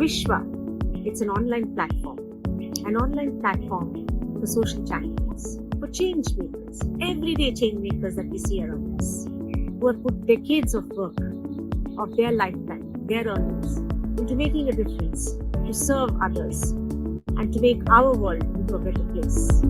Vishwa, it's an online platform for social champions, for change makers, everyday change makers that we see around us, who have put decades of work, of their lifetime, their earnings, into making a difference, to serve others, and to make our world into a better place.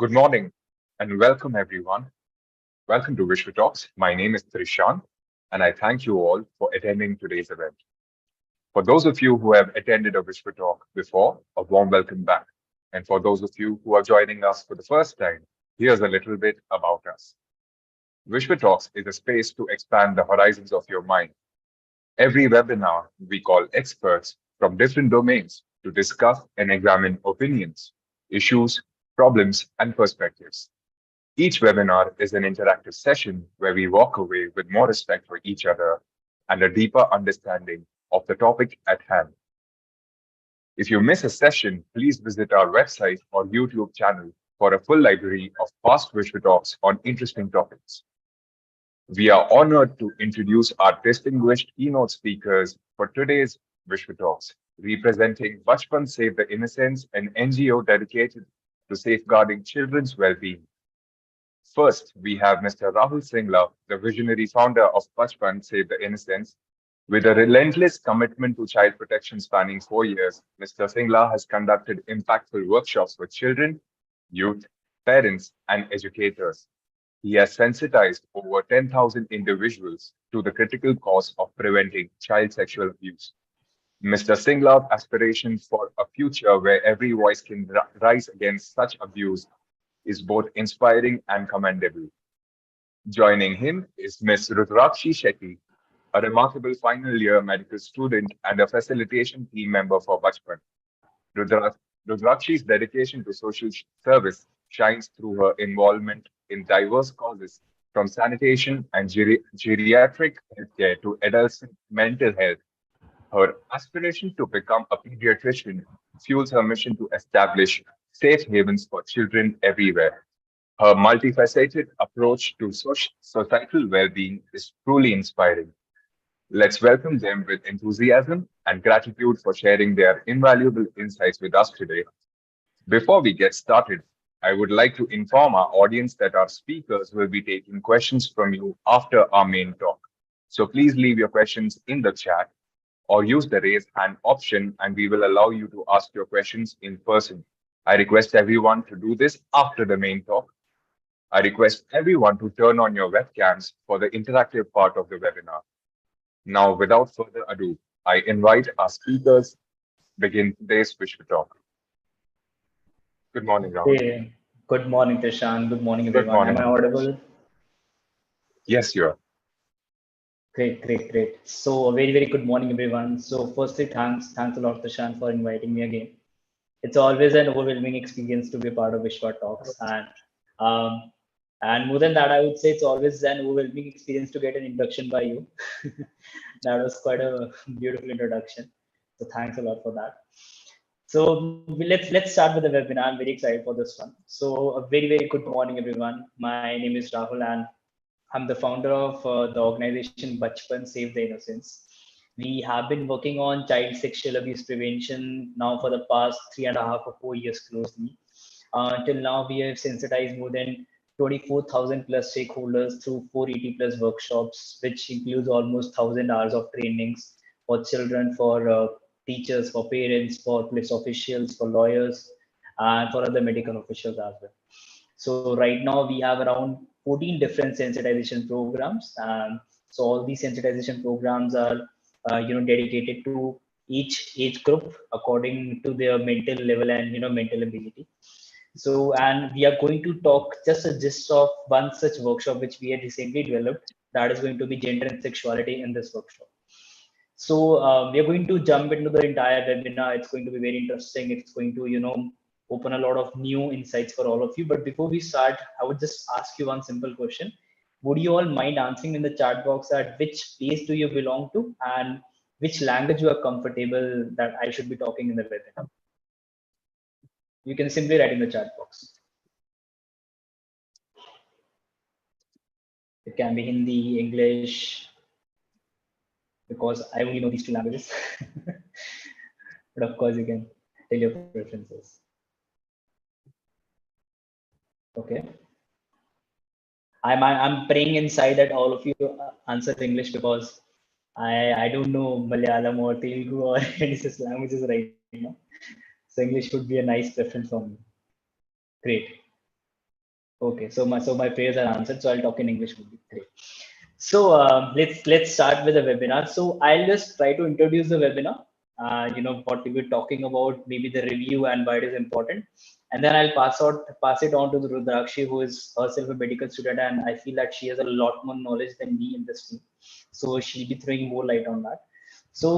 Good morning and welcome everyone. Welcome to WishwaTalks. My name is Trishan and I thank you all for attending today's event. For those of you who have attended a WishwaTalk before, a warm welcome back. And for those of you who are joining us for the first time, here's a little bit about us. WishwaTalks is a space to expand the horizons of your mind. Every webinar, we call experts from different domains to discuss and examine opinions, issues, problems, and perspectives. Each webinar is an interactive session where we walk away with more respect for each other and a deeper understanding of the topic at hand. If you miss a session, please visit our website or YouTube channel for a full library of past WishwaTalks on interesting topics. We are honored to introduce our distinguished keynote speakers for today's WishwaTalks, representing Bachpan Save the Innocence, an NGO dedicated to safeguarding children's well-being. First, we have Mr. Rahul Singla, the visionary founder of Bachpan Save the Innocence. With a relentless commitment to child protection spanning 4 years, Mr. Singla has conducted impactful workshops with children, youth, parents, and educators. He has sensitized over 10,000 individuals to the critical cause of preventing child sexual abuse. Mr. Singla's aspiration for a future where every voice can rise against such abuse is both inspiring and commendable. Joining him is Ms. Rudrakshi Shetty, a remarkable final year medical student and a facilitation team member for Bachpan. Rudra- Rudrakshi's dedication to social service shines through her involvement in diverse causes, from sanitation and geriatric healthcare to adolescent mental health. Her aspiration to become a pediatrician fuels her mission to establish safe havens for children everywhere. Her multifaceted approach to societal well-being is truly inspiring. Let's welcome them with enthusiasm and gratitude for sharing their invaluable insights with us today. Before we get started, I would like to inform our audience that our speakers will be taking questions from you after our main talk. So please leave your questions in the chat or use the raise hand option and we will allow you to ask your questions in person. I request everyone to do this after the main talk. I request everyone to turn on your webcams for the interactive part of the webinar. Now, without further ado, I invite our speakers begin today's Wishwa Talk. Good morning, Rahul. Hey, good morning, Tishan. Good morning, Good everyone. Am morning, I Rudrakshi. audible? Yes, you are. Great. So, a very good morning, everyone. So, firstly, thanks a lot, Tishan, for inviting me again. It's always an overwhelming experience to be a part of Vishwa Talks, um, and more than that, I would say it's always an overwhelming experience to get an introduction by you. That was quite a beautiful introduction. So, thanks a lot for that. So let's start with the webinar. I'm very excited for this one. So a very good morning, everyone. My name is Rahul, and I'm the founder of the organization Bachpan Save the Innocence. We have been working on child sexual abuse prevention now for the past 3.5 or 4 years closely. Till now, we have sensitized more than 24,000 plus stakeholders through 480 plus workshops, which includes almost 1,000 hours of trainings for children, for teachers, for parents, for police officials, for lawyers, and for other medical officials as well. So right now we have around 14 different sensitization programs. So all these sensitization programs are, dedicated to each age group according to their mental level and mental ability. So, and we are going to talk just a gist of one such workshop which we had recently developed. That is going to be gender and sexuality in this workshop. So we are going to jump into the entire webinar. It's going to be very interesting. It's going to, open a lot of new insights for all of you. But before we start, I would just ask you one simple question. Would you all mind answering in the chat box at which place do you belong to and which language you are comfortable that I should be talking in the webinar? You can simply write in the chat box. It can be Hindi, English, because I only know these two languages. But of course, you can tell your preferences. Okay. I'm praying inside that all of you answer English because I don't know Malayalam or Telugu or any such languages right now. So English would be a nice preference for me. Great. Okay, so my prayers are answered. So I'll talk in English. Would be great. So let's start with the webinar. So I'll just try to introduce the webinar. What we were talking about, maybe the review and why it is important, and then I'll pass it on to the Rudrakshi, who is herself a medical student, and I feel that she has a lot more knowledge than me in this field. So she'll be throwing more light on that. So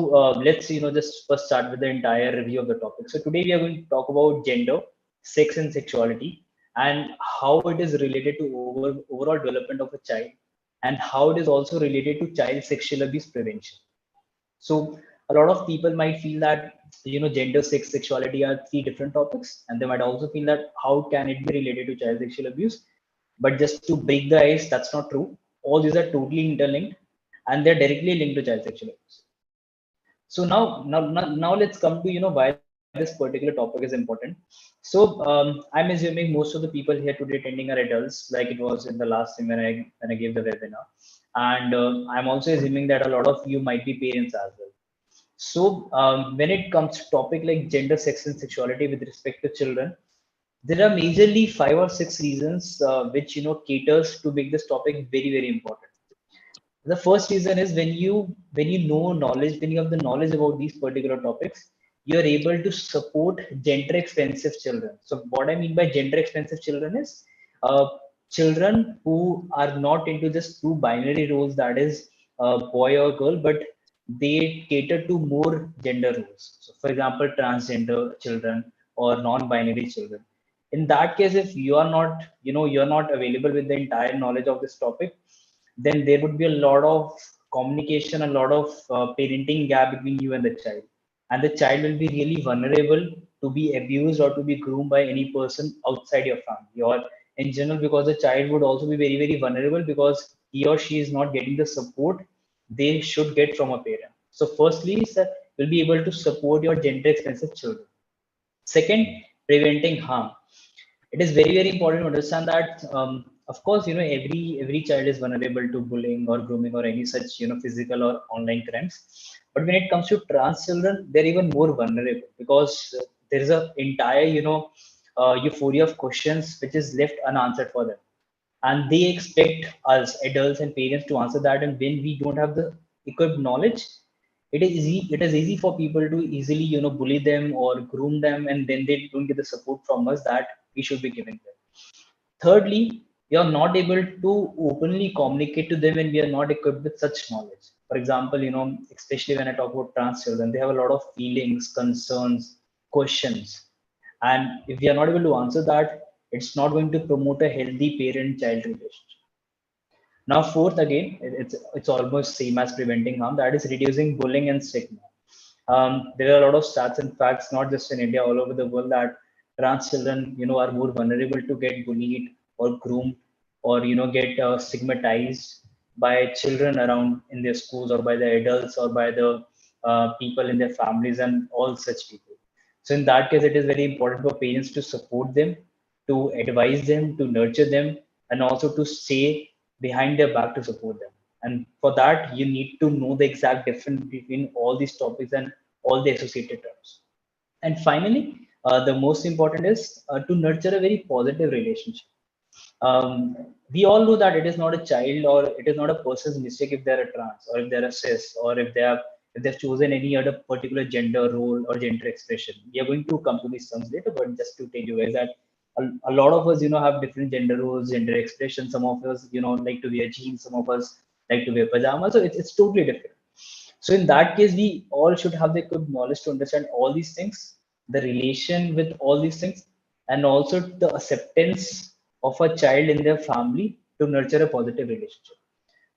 let's just first start with the entire review of the topic. So today we are going to talk about gender, sex, and sexuality, and how it is related to overall development of a child, and how it is also related to child sexual abuse prevention. So a lot of people might feel that gender, sex, sexuality are three different topics, and they might also feel that how can it be related to child sexual abuse? But just to break the ice, that's not true. All these are totally interlinked, and they're directly linked to child sexual abuse. So now let's come to why this particular topic is important. So I'm assuming most of the people here today attending are adults, like it was in the last time when I gave the webinar, and I'm also assuming that a lot of you might be parents as well. So when it comes to topic like gender, sex, and sexuality with respect to children, there are majorly 5 or 6 reasons which caters to make this topic very important. The first reason is when you know knowledge, when you have the knowledge about these particular topics, you are able to support gender expensive children. So what I mean by gender expensive children is uh, children who are not into just two binary roles, that is boy or girl, but they cater to more gender roles. So for example, transgender children or non-binary children. In that case, if you're not available with the entire knowledge of this topic, then there would be a lot of communication, a lot of parenting gap between you and the child. And the child will be really vulnerable to be abused or to be groomed by any person outside your family, or in general, because the child would also be very vulnerable because he or she is not getting the support they should get from a parent. So, firstly, sir, will be able to support your gender expensive children. Second, preventing harm. It is very important to understand that of course every child is vulnerable to bullying or grooming or any such physical or online crimes, but when it comes to trans children, they're even more vulnerable because there is a entire euphoria of questions which is left unanswered for them, and they expect us adults and parents to answer that, and when we don't have the equipped knowledge, it is easy for people to easily bully them or groom them, and then they don't get the support from us that we should be giving them. Thirdly, you're not able to openly communicate to them when we are not equipped with such knowledge. For example, especially when I talk about trans children, they have a lot of feelings, concerns, questions, and if we are not able to answer that, it's not going to promote a healthy parent child relationship. Now, fourth, again, it's almost same as preventing harm, that is reducing bullying and stigma. There are a lot of stats and facts, not just in India, all over the world, that trans children are more vulnerable to get bullied or groomed or get stigmatized by children around in their schools, or by the adults, or by the people in their families and all such people. So in that case, it is very important for parents to support them, to advise them, to nurture them, and also to stay behind their back to support them. And for that, you need to know the exact difference between all these topics and all the associated terms. And finally, the most important is to nurture a very positive relationship. We all know that it is not a child or it is not a person's mistake if they're a trans or if they're a cis or if they've chosen any other particular gender role or gender expression. We are going to come to these terms later, but just to tell you guys that a lot of us, have different gender roles, gender expression. Some of us, like to wear jeans. Some of us like to wear pajamas. So it's totally different. So in that case, we all should have the good knowledge to understand all these things, the relation with all these things, and also the acceptance of a child in their family to nurture a positive relationship.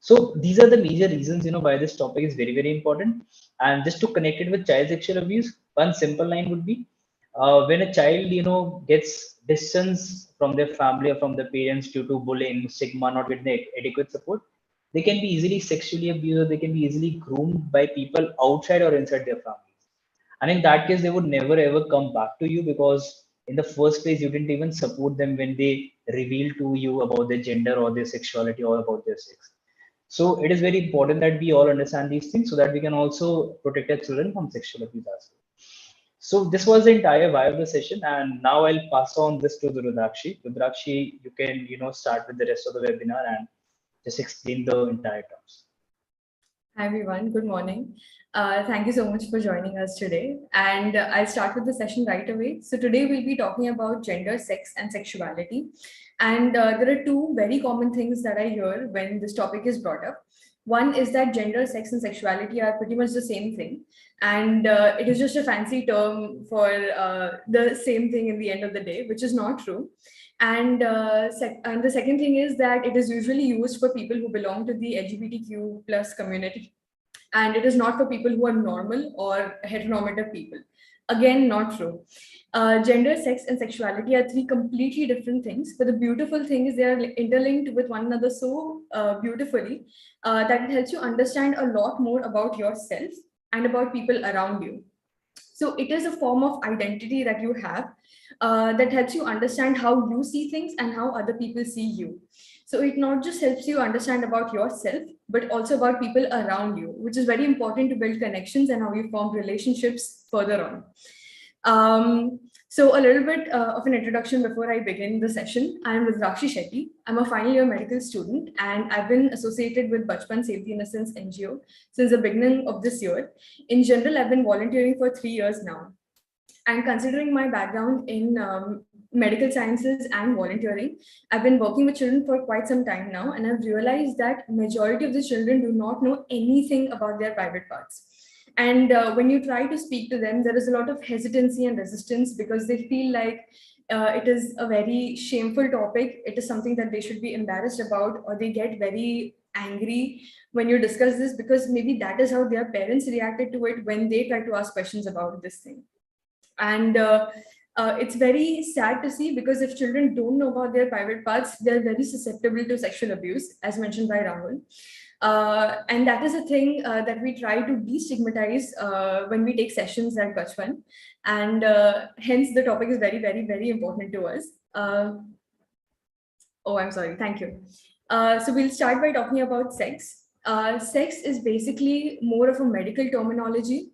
So these are the major reasons, why this topic is very important. And just to connect it with child sexual abuse, one simple line would be, when a child, gets distance from their family or from their parents due to bullying, stigma, not getting the adequate support, they can be easily sexually abused, or they can be easily groomed by people outside or inside their families. And in that case, they would never ever come back to you, because in the first place, you didn't even support them when they reveal to you about their gender or their sexuality or about their sex. So it is very important that we all understand these things so that we can also protect our children from sexual abuse as well. So this was the entire why of the session, and now I'll pass on this to the Rudrakshi. Rudrakshi, you can start with the rest of the webinar and just explain the entire terms. Hi everyone, good morning. Thank you so much for joining us today. And I'll start with the session right away. So today we'll be talking about gender, sex, and sexuality. And there are two very common things that I hear when this topic is brought up. One is that gender, sex, and sexuality are pretty much the same thing. And it is just a fancy term for the same thing in the end of the day, which is not true. And the second thing is that it is usually used for people who belong to the LGBTQ plus community, and it is not for people who are normal or heteronormative people. Again, not true. Gender, sex, and sexuality are three completely different things, but the beautiful thing is they are interlinked with one another so beautifully that it helps you understand a lot more about yourself and about people around you. So it is a form of identity that you have that helps you understand how you see things and how other people see you. So it not just helps you understand about yourself, but also about people around you, which is very important to build connections and how you form relationships further on. So a little bit of an introduction before I begin the session. I am Rudrakshi Shetty. I'm a final year medical student, and I've been associated with Bachpan Safety Innocence NGO since the beginning of this year. In general, I've been volunteering for 3 years now. And considering my background in medical sciences and volunteering, I've been working with children for quite some time now, and I've realized that majority of the children do not know anything about their private parts. And when you try to speak to them, there is a lot of hesitancy and resistance because they feel like it is a very shameful topic. It is something that they should be embarrassed about, or they get very angry when you discuss this because maybe that is how their parents reacted to it when they try to ask questions about this thing. And it's very sad to see because if children don't know about their private parts, they're very susceptible to sexual abuse, as mentioned by Rahul. And that is a thing that we try to destigmatize when we take sessions at Bachpan. And hence the topic is very, very, very important to us. Oh, I'm sorry. Thank you. So we'll start by talking about sex. Sex is basically more of a medical terminology.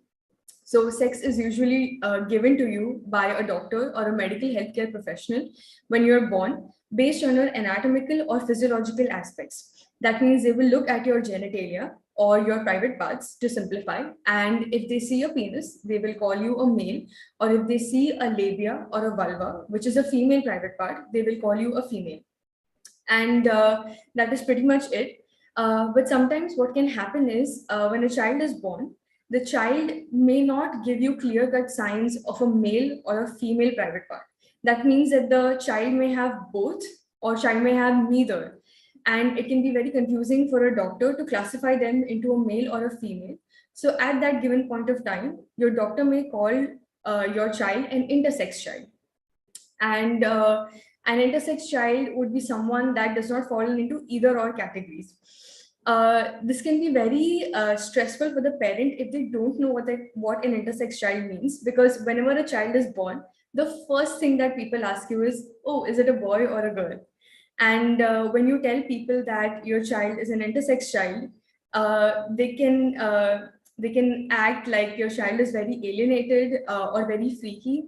So sex is usually given to you by a doctor or a medical healthcare professional when you're born based on your anatomical or physiological aspects. That means they will look at your genitalia or your private parts to simplify. And if they see a penis, they will call you a male. Or if they see a labia or a vulva, which is a female private part, they will call you a female. And that is pretty much it. But sometimes what can happen is when a child is born, the child may not give you clear-cut signs of a male or a female private part. That means that the child may have both or child may have neither. And it can be very confusing for a doctor to classify them into a male or a female. So at that given point of time, your doctor may call your child an intersex child. And an intersex child would be someone that does not fall into either or categories. This can be very stressful for the parent if they don't know what an intersex child means, because whenever a child is born, the first thing that people ask you is, oh, is it a boy or a girl? And when you tell people that your child is an intersex child, they can act like your child is very alienated or very freaky,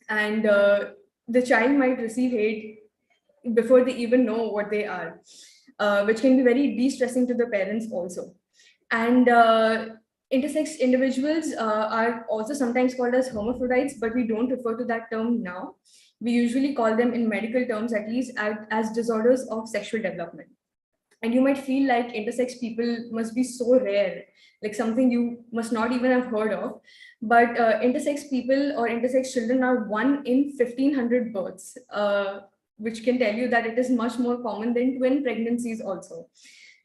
and the child might receive hate before they even know what they are, which can be very de-stressing to the parents also. And intersex individuals are also sometimes called as hermaphrodites, but we don't refer to that term now. We usually call them, in medical terms at least, as disorders of sexual development. And you might feel like intersex people must be so rare, like something you must not even have heard of. But intersex people or intersex children are 1 in 1,500 births, which can tell you that it is much more common than twin pregnancies also.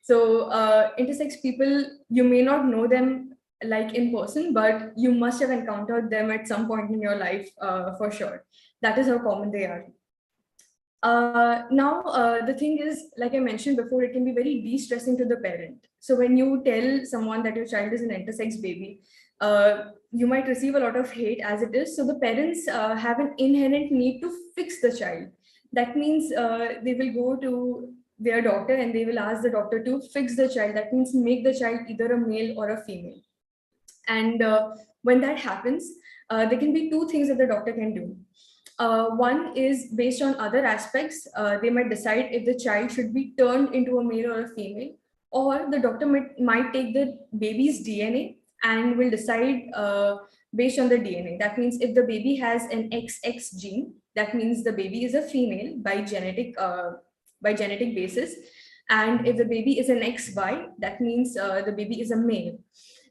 So intersex people, you may not know them like in person, but you must have encountered them at some point in your life for sure. That is how common they are. Now, the thing is, like I mentioned before, it can be very de-stressing to the parent. So when you tell someone that your child is an intersex baby, you might receive a lot of hate as it is. So the parents have an inherent need to fix the child. That means they will go to their doctor and they will ask the doctor to fix the child. That means make the child either a male or a female. And when that happens, there can be 2 things that the doctor can do. One is based on other aspects. They might decide if the child should be turned into a male or a female, or the doctor might take the baby's DNA and will decide based on the DNA. That means if the baby has an XX gene, that means the baby is a female by genetic basis. And if the baby is an XY, that means the baby is a male.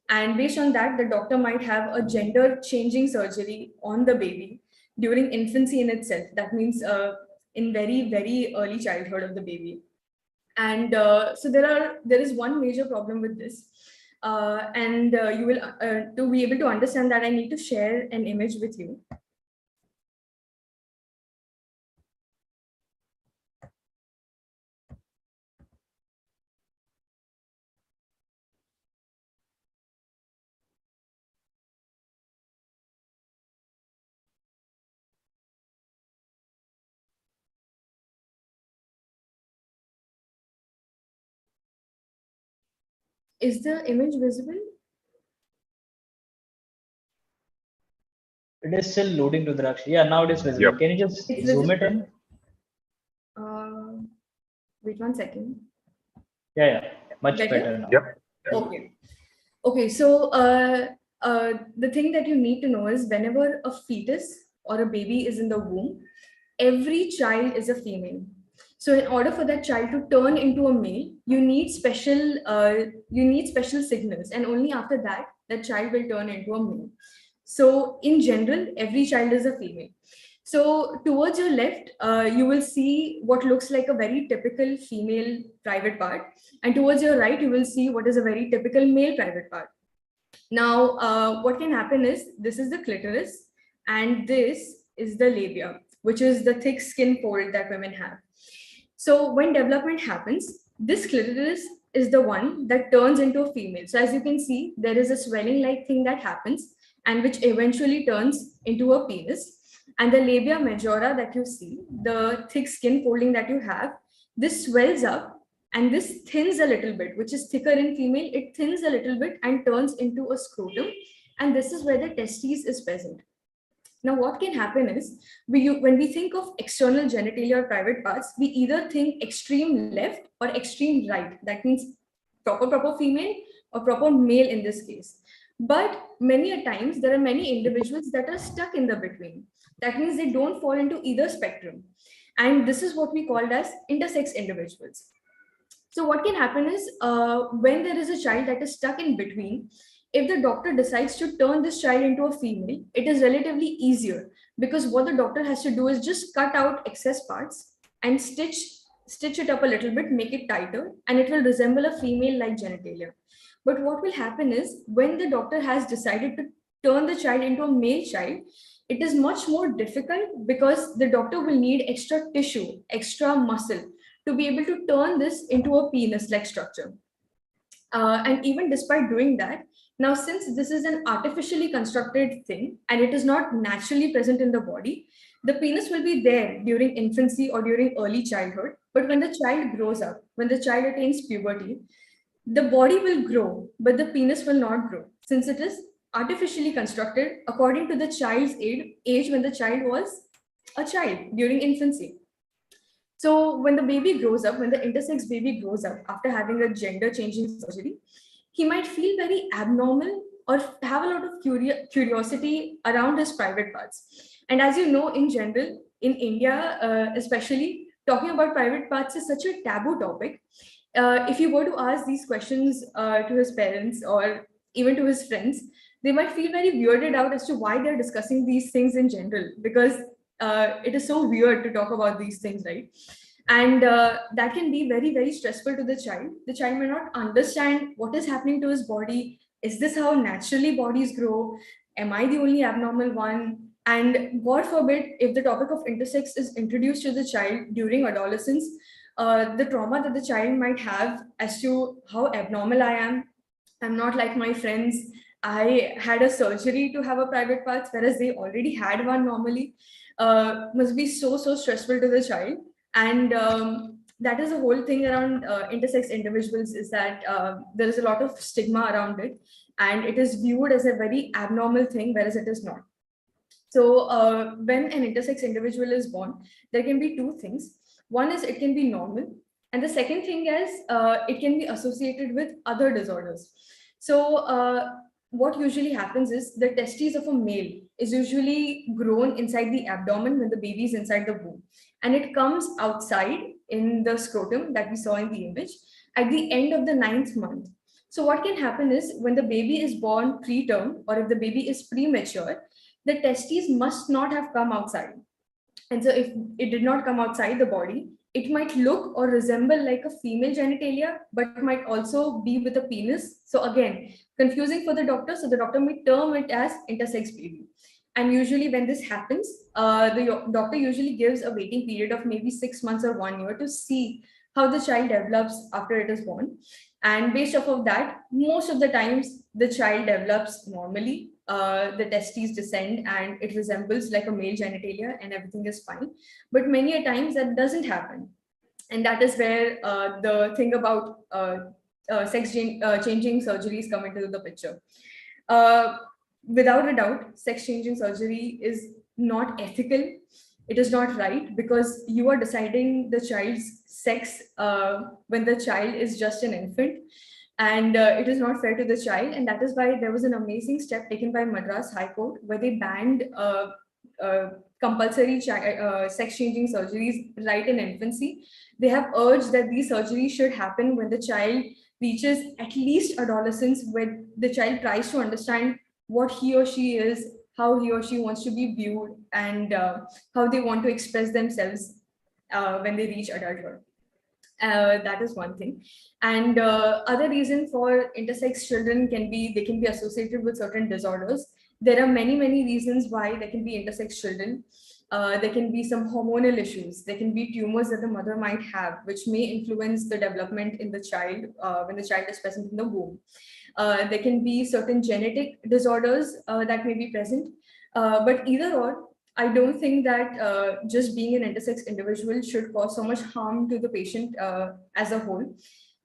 And based on that, the doctor might have a gender changing surgery on the baby during infancy in itself. That means in very, very early childhood of the baby. And so there is one major problem with this. And you will, to be able to understand that, I need to share an image with you. Is the image visible? It is still loading, Rudrakshi. Yeah, now it is visible. Yep. Can you just It's zoom it visible. in? Wait 1 second. Yeah. Much Better? better now. Yep. Okay. Okay, so the thing that you need to know is whenever a fetus or a baby is in the womb, every child is a female. So in order for that child to turn into a male, you need special signals, and only after that that child will turn into a male. So in general, every child is a female. So towards your left, you will see what looks like a very typical female private part, and towards your right, you will see what is a very typical male private part. Now, what can happen is this is the clitoris, and this is the labia, which is the thick skin fold that women have. So when development happens, this clitoris is the one that turns into a female. So as you can see, there is a swelling like thing that happens and which eventually turns into a penis. And the labia majora that you see, the thick skin folding that you have, this swells up and this thins a little bit, which is thicker in female. It thins a little bit and turns into a scrotum. And this is where the testes is present. Now, what can happen is when we think of external genitalia or private parts, we either think extreme left or extreme right. That means proper female or proper male in this case. But many a times, there are many individuals that are stuck in the between. That means they don't fall into either spectrum. And this is what we called as intersex individuals. So what can happen is when there is a child that is stuck in between, if the doctor decides to turn this child into a female, it is relatively easier because what the doctor has to do is just cut out excess parts and stitch it up a little bit, make it tighter, and it will resemble a female-like genitalia. But what will happen is when the doctor has decided to turn the child into a male child, it is much more difficult because the doctor will need extra tissue, extra muscle to be able to turn this into a penis-like structure. And even despite doing that, now, since this is an artificially constructed thing and it is not naturally present in the body, the penis will be there during infancy or during early childhood. But when the child grows up, when the child attains puberty, the body will grow, but the penis will not grow since it is artificially constructed according to the child's age when the child was a child during infancy. So when the baby grows up, when the intersex baby grows up after having a gender changing surgery, he might feel very abnormal or have a lot of curiosity around his private parts. And as you know, in general, in India, especially, talking about private parts is such a taboo topic. If you were to ask these questions to his parents or even to his friends, they might feel very weirded out as to why they're discussing these things in general, because it is so weird to talk about these things, right? And that can be very, very stressful to the child. The child may not understand what is happening to his body. Is this how naturally bodies grow? Am I the only abnormal one? And God forbid, if the topic of intersex is introduced to the child during adolescence, the trauma that the child might have as to how abnormal I am. I'm not like my friends. I had a surgery to have a private part, whereas they already had one normally. Must be so stressful to the child. And that is the whole thing around intersex individuals, is that there is a lot of stigma around it and it is viewed as a very abnormal thing, whereas it is not. So when an intersex individual is born, there can be two things. One is it can be normal, and the second thing is it can be associated with other disorders. So what usually happens is the testes of a male is usually grown inside the abdomen when the baby is inside the womb, and it comes outside in the scrotum that we saw in the image at the end of the 9th month. So what can happen is when the baby is born preterm or if the baby is premature, the testes must not have come outside. And so if it did not come outside the body, it might look or resemble like a female genitalia, but might also be with a penis. So again, confusing for the doctor. So the doctor may term it as intersex baby. And usually when this happens, the doctor usually gives a waiting period of maybe 6 months or 1 year to see how the child develops after it is born. And based off of that, most of the times the child develops normally. The testes descend and it resembles like a male genitalia and everything is fine. But many a times that doesn't happen. And that is where the thing about changing surgeries come into the picture. Without a doubt, sex changing surgery is not ethical. It is not right, because you are deciding the child's sex when the child is just an infant, and it is not fair to the child. And that is why there was an amazing step taken by Madras High Court, where they banned compulsory sex changing surgeries right in infancy. They have urged that these surgeries should happen when the child reaches at least adolescence, where the child tries to understand what he or she is, how he or she wants to be viewed, and how they want to express themselves when they reach adulthood. That is one thing. And other reason for intersex children can be, they can be associated with certain disorders. There are many reasons why there can be intersex children. There can be some hormonal issues. There can be tumors that the mother might have, which may influence the development in the child when the child is present in the womb. There can be certain genetic disorders that may be present. But either or, I don't think that just being an intersex individual should cause so much harm to the patient as a whole.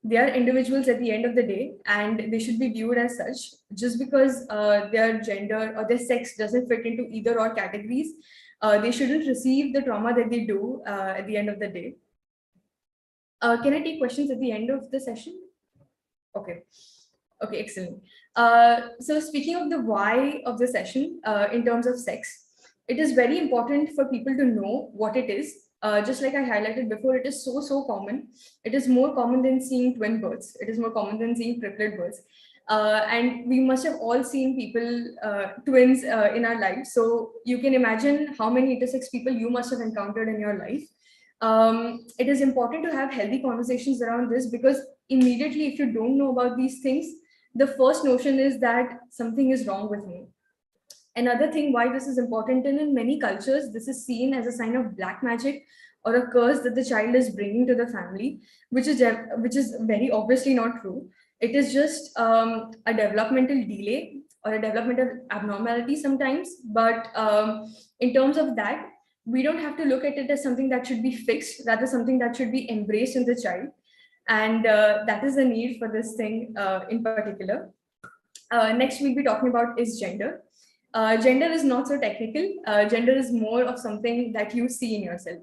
They are individuals at the end of the day, and they should be viewed as such. Just because their gender or their sex doesn't fit into either or categories, they shouldn't receive the trauma that they do at the end of the day. Can I take questions at the end of the session? Okay. Okay, excellent. So speaking of the why of the session in terms of sex, it is very important for people to know what it is. Just like I highlighted before, it is so common. It is more common than seeing twin births. It is more common than seeing triplet births. And we must have all seen people, twins in our lives. So you can imagine how many intersex people you must have encountered in your life. It is important to have healthy conversations around this, because immediately, if you don't know about these things, the first notion is that something is wrong with me. Another thing why this is important, and in many cultures, this is seen as a sign of black magic or a curse that the child is bringing to the family, which is very obviously not true. It is just a developmental delay or a developmental abnormality sometimes. But in terms of that, we don't have to look at it as something that should be fixed, rather something that should be embraced in the child. And that is the need for this thing in particular. Next, we'll be talking about is gender. Gender is not so technical. Gender is more of something that you see in yourself.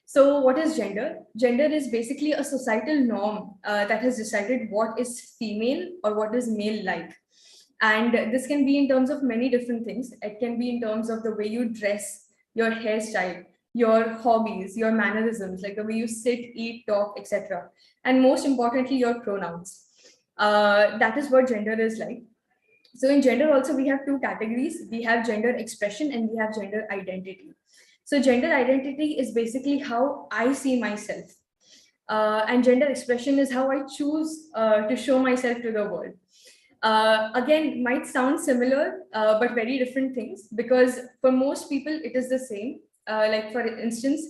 So what is gender? Gender is basically a societal norm that has decided what is female or what is male like. And this can be in terms of many different things. It can be in terms of the way you dress, your hairstyle, your hobbies, your mannerisms, like the way you sit, eat, talk, etc. And most importantly, your pronouns. That is what gender is like. So in gender also, we have two categories. We have gender expression and we have gender identity. So gender identity is basically how I see myself. And gender expression is how I choose to show myself to the world. Again, might sound similar, but very different things, because for most people, it is the same. Like for instance,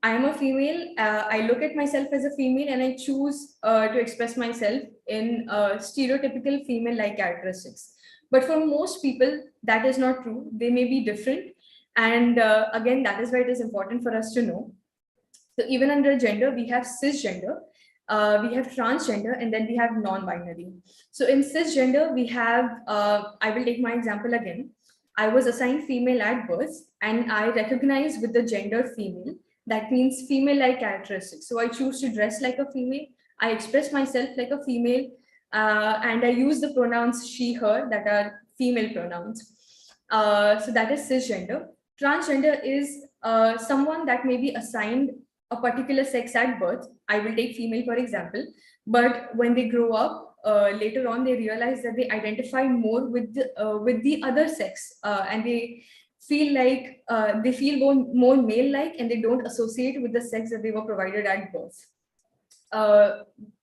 I am a female, I look at myself as a female and I choose to express myself in stereotypical female-like characteristics. But for most people, that is not true. They may be different. And again, that is why it is important for us to know. So even under gender, we have cisgender, we have transgender, and then we have non-binary. So in cisgender, we have, I will take my example again. I was assigned female at birth and I recognize with the gender female. That means female-like characteristics. So I choose to dress like a female. I express myself like a female. And I use the pronouns she, her, that are female pronouns. So that is cisgender. Transgender is someone that may be assigned a particular sex at birth. I will take female, for example. But when they grow up, later on, they realize that they identify more with the other sex, and they feel like they feel more male-like, and they don't associate with the sex that they were provided at birth.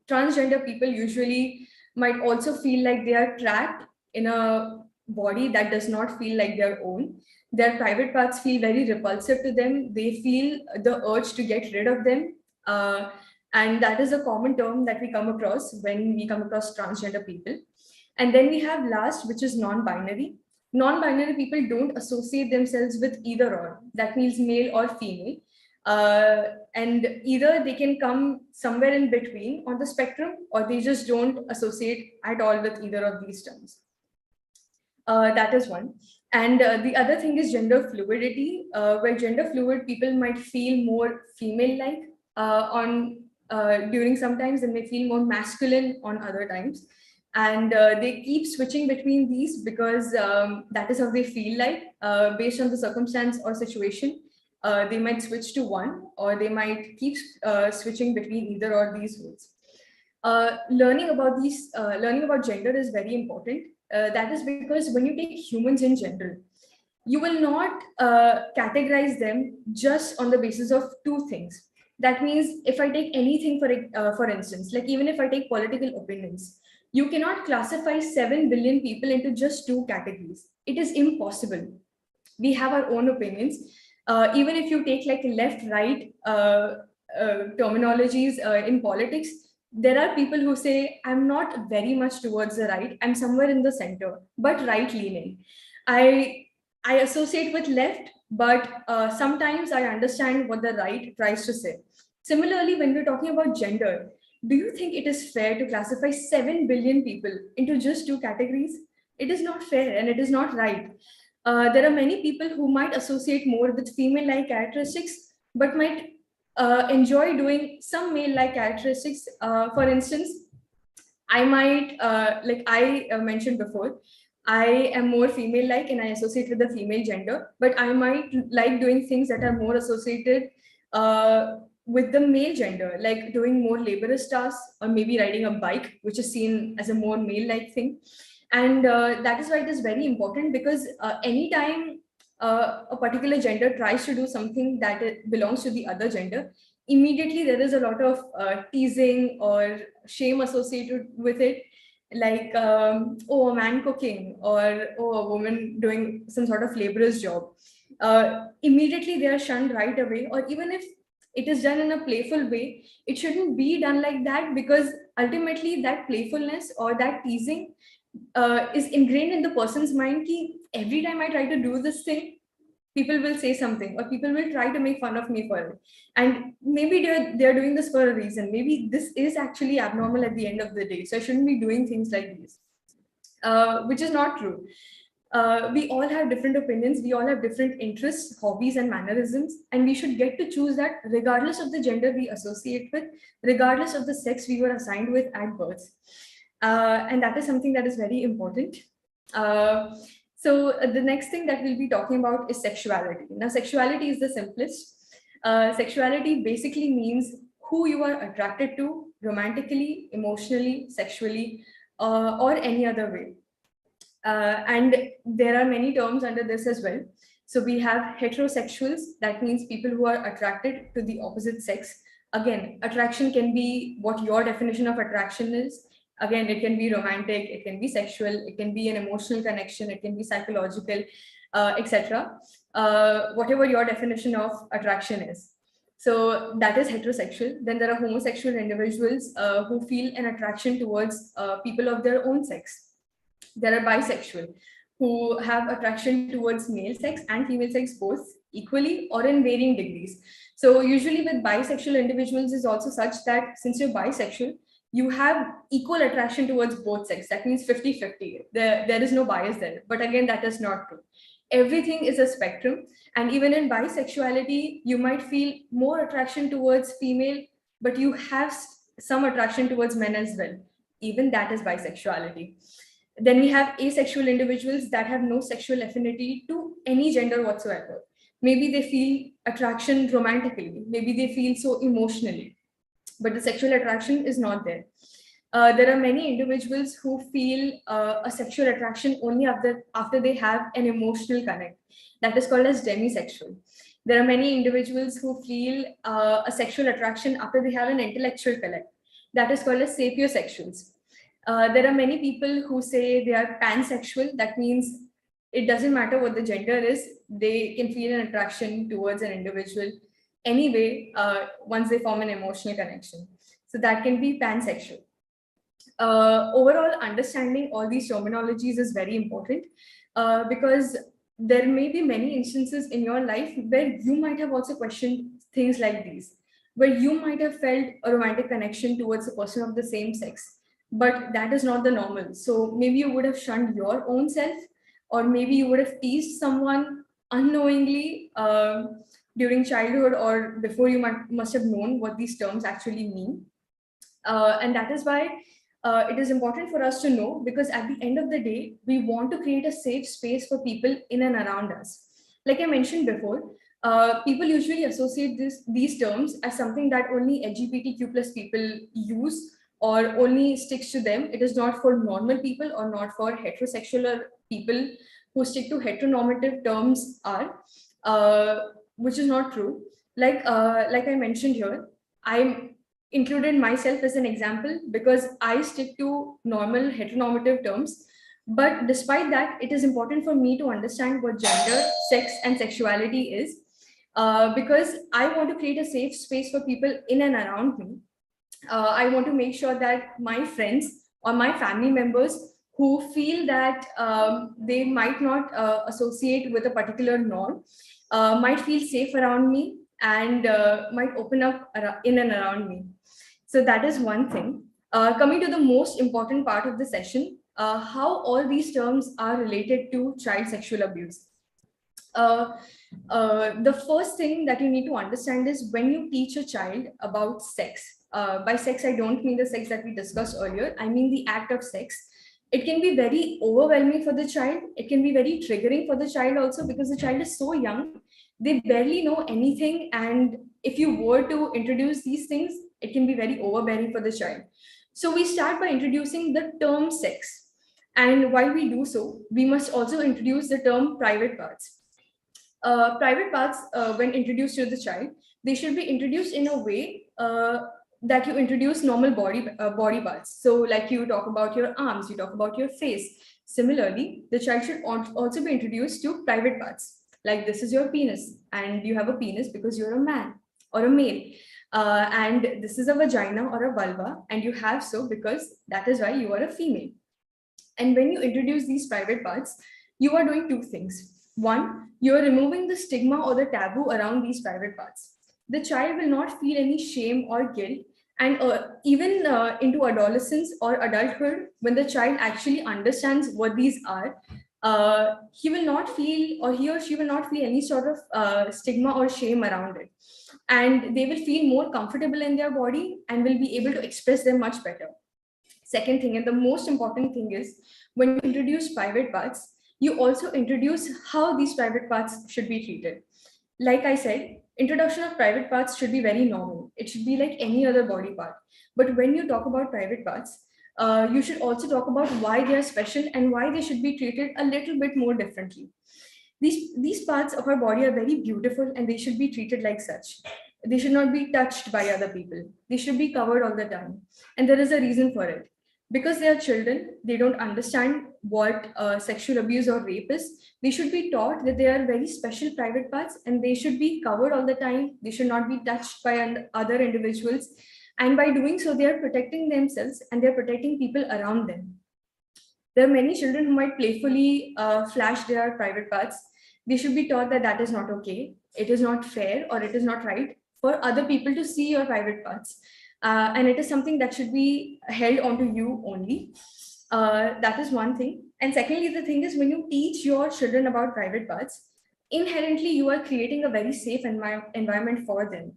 Transgender people usually might also feel like they are trapped in a body that does not feel like their own. Their private parts feel very repulsive to them. They feel the urge to get rid of them. And that is a common term that we come across when we come across transgender people. And then we have last, which is non-binary. Non-binary people don't associate themselves with either or. That means male or female. and either they can come somewhere in between on the spectrum, or they just don't associate at all with either of these terms. That is one. And the other thing is gender fluidity, where gender fluid people might feel more female-like during sometimes, and may feel more masculine on other times. And they keep switching between these because that is how they feel like, based on the circumstance or situation. They might switch to one, or they might keep switching between either or these roles. Learning about gender is very important. That is because when you take humans in general, you will not categorize them just on the basis of two things. That means if I take anything, for instance, like even if I take political opinions, you cannot classify 7 billion people into just two categories. It is impossible. We have our own opinions. Even if you take like left-right terminologies in politics, there are people who say, I'm not very much towards the right, I'm somewhere in the center, but right-leaning. I associate with left, but sometimes I understand what the right tries to say. Similarly, when we're talking about gender, do you think it is fair to classify 7 billion people into just two categories? It is not fair, and it is not right. There are many people who might associate more with female-like characteristics, but might enjoy doing some male-like characteristics. For instance, I might, like I mentioned before, I am more female-like and I associate with the female gender, but I might like doing things that are more associated with the male gender, like doing more laborious tasks, or maybe riding a bike, which is seen as a more male-like thing. And that is why it is very important, because anytime a particular gender tries to do something that belongs to the other gender, immediately there is a lot of teasing or shame associated with it, like, oh, a man cooking, or oh, a woman doing some sort of laborious job. Immediately they are shunned right away, or even if it is done in a playful way, it shouldn't be done like that, because ultimately that playfulness or that teasing is ingrained in the person's mind. Ki every time I try to do this thing, people will say something, or people will try to make fun of me for it. And maybe they're doing this for a reason. Maybe this is actually abnormal at the end of the day, so I shouldn't be doing things like these, which is not true. We all have different opinions, we all have different interests, hobbies, and mannerisms, and we should get to choose that regardless of the gender we associate with, regardless of the sex we were assigned with at birth. And that is something that is very important. So the next thing that we'll be talking about is sexuality. Now, sexuality is the simplest. Sexuality basically means who you are attracted to romantically, emotionally, sexually, or any other way. And there are many terms under this as well. So we have heterosexuals, that means people who are attracted to the opposite sex. Again, attraction can be what your definition of attraction is. Again, it can be romantic, it can be sexual, it can be an emotional connection, it can be psychological, etc. Whatever your definition of attraction is. So that is heterosexual. Then there are homosexual individuals who feel an attraction towards people of their own sex. There are bisexual, who have attraction towards male sex and female sex both equally or in varying degrees. So usually with bisexual individuals is also such that since you're bisexual, you have equal attraction towards both sex. That means 50-50. There is no bias there. But again, that is not true. Everything is a spectrum. And even in bisexuality, you might feel more attraction towards female, but you have some attraction towards men as well. Even that is bisexuality. Then we have asexual individuals that have no sexual affinity to any gender whatsoever. Maybe they feel attraction romantically. Maybe they feel so emotionally, but the sexual attraction is not there. There are many individuals who feel a sexual attraction only after they have an emotional connect. That is called as demisexual. There are many individuals who feel a sexual attraction after they have an intellectual connect. That is called as sapiosexuals. There are many people who say they are pansexual. That means it doesn't matter what the gender is, they can feel an attraction towards an individual anyway, once they form an emotional connection. So that can be pansexual. Overall, understanding all these terminologies is very important because there may be many instances in your life where you might have also questioned things like these. where you might have felt a romantic connection towards a person of the same sex, but that is not the normal. So maybe you would have shunned your own self, or maybe you would have teased someone unknowingly during childhood, or before you must have known what these terms actually mean. And that is why it is important for us to know, because at the end of the day, we want to create a safe space for people in and around us. Like I mentioned before, people usually associate these terms as something that only LGBTQ plus people use or only sticks to them. It is not for normal people or not for heterosexual people who stick to heteronormative terms which is not true. Like I mentioned here, I'm included myself as an example because I stick to normal heteronormative terms. But despite that, it is important for me to understand what gender, sex, and sexuality is, because I want to create a safe space for people in and around me. I want to make sure that my friends or my family members who feel that they might not associate with a particular norm might feel safe around me and might open up in and around me. So that is one thing. Coming to the most important part of the session, how all these terms are related to child sexual abuse. The first thing that you need to understand is when you teach a child about sex. By sex, I don't mean the sex that we discussed earlier. I mean the act of sex. It can be very overwhelming for the child. It can be very triggering for the child also, because the child is so young. They barely know anything. And if you were to introduce these things, it can be very overbearing for the child. So we start by introducing the term sex. And while we do so, we must also introduce the term private parts. Private parts, when introduced to the child, they should be introduced in a way that you introduce normal body parts. So like you talk about your arms, you talk about your face. Similarly, the child should also be introduced to private parts. Like this is your penis, and you have a penis because you're a man or a male. And this is a vagina or a vulva, and you have so because that is why you are a female. And when you introduce these private parts, you are doing two things. One, you are removing the stigma or the taboo around these private parts. The child will not feel any shame or guilt. And even into adolescence or adulthood, when the child actually understands what these are, he will not feel, or he or she will not feel any sort of stigma or shame around it. And they will feel more comfortable in their body and will be able to express them much better. Second thing, and the most important thing, is when you introduce private parts, you also introduce how these private parts should be treated. Like I said, introduction of private parts should be very normal. It should be like any other body part. But when you talk about private parts, you should also talk about why they are special and why they should be treated a little bit more differently. These parts of our body are very beautiful and they should be treated like such. They should not be touched by other people. They should be covered all the time. And there is a reason for it. Because they are children, they don't understand what sexual abuse or rape is. They should be taught that they are very special private parts and they should be covered all the time. They should not be touched by other individuals. And by doing so, they are protecting themselves and they're protecting people around them. There are many children who might playfully flash their private parts. They should be taught that that is not okay. It is not fair, or it is not right for other people to see your private parts. And it is something that should be held onto you only. That is one thing. And secondly, the thing is, when you teach your children about private parts, inherently you are creating a very safe environment for them.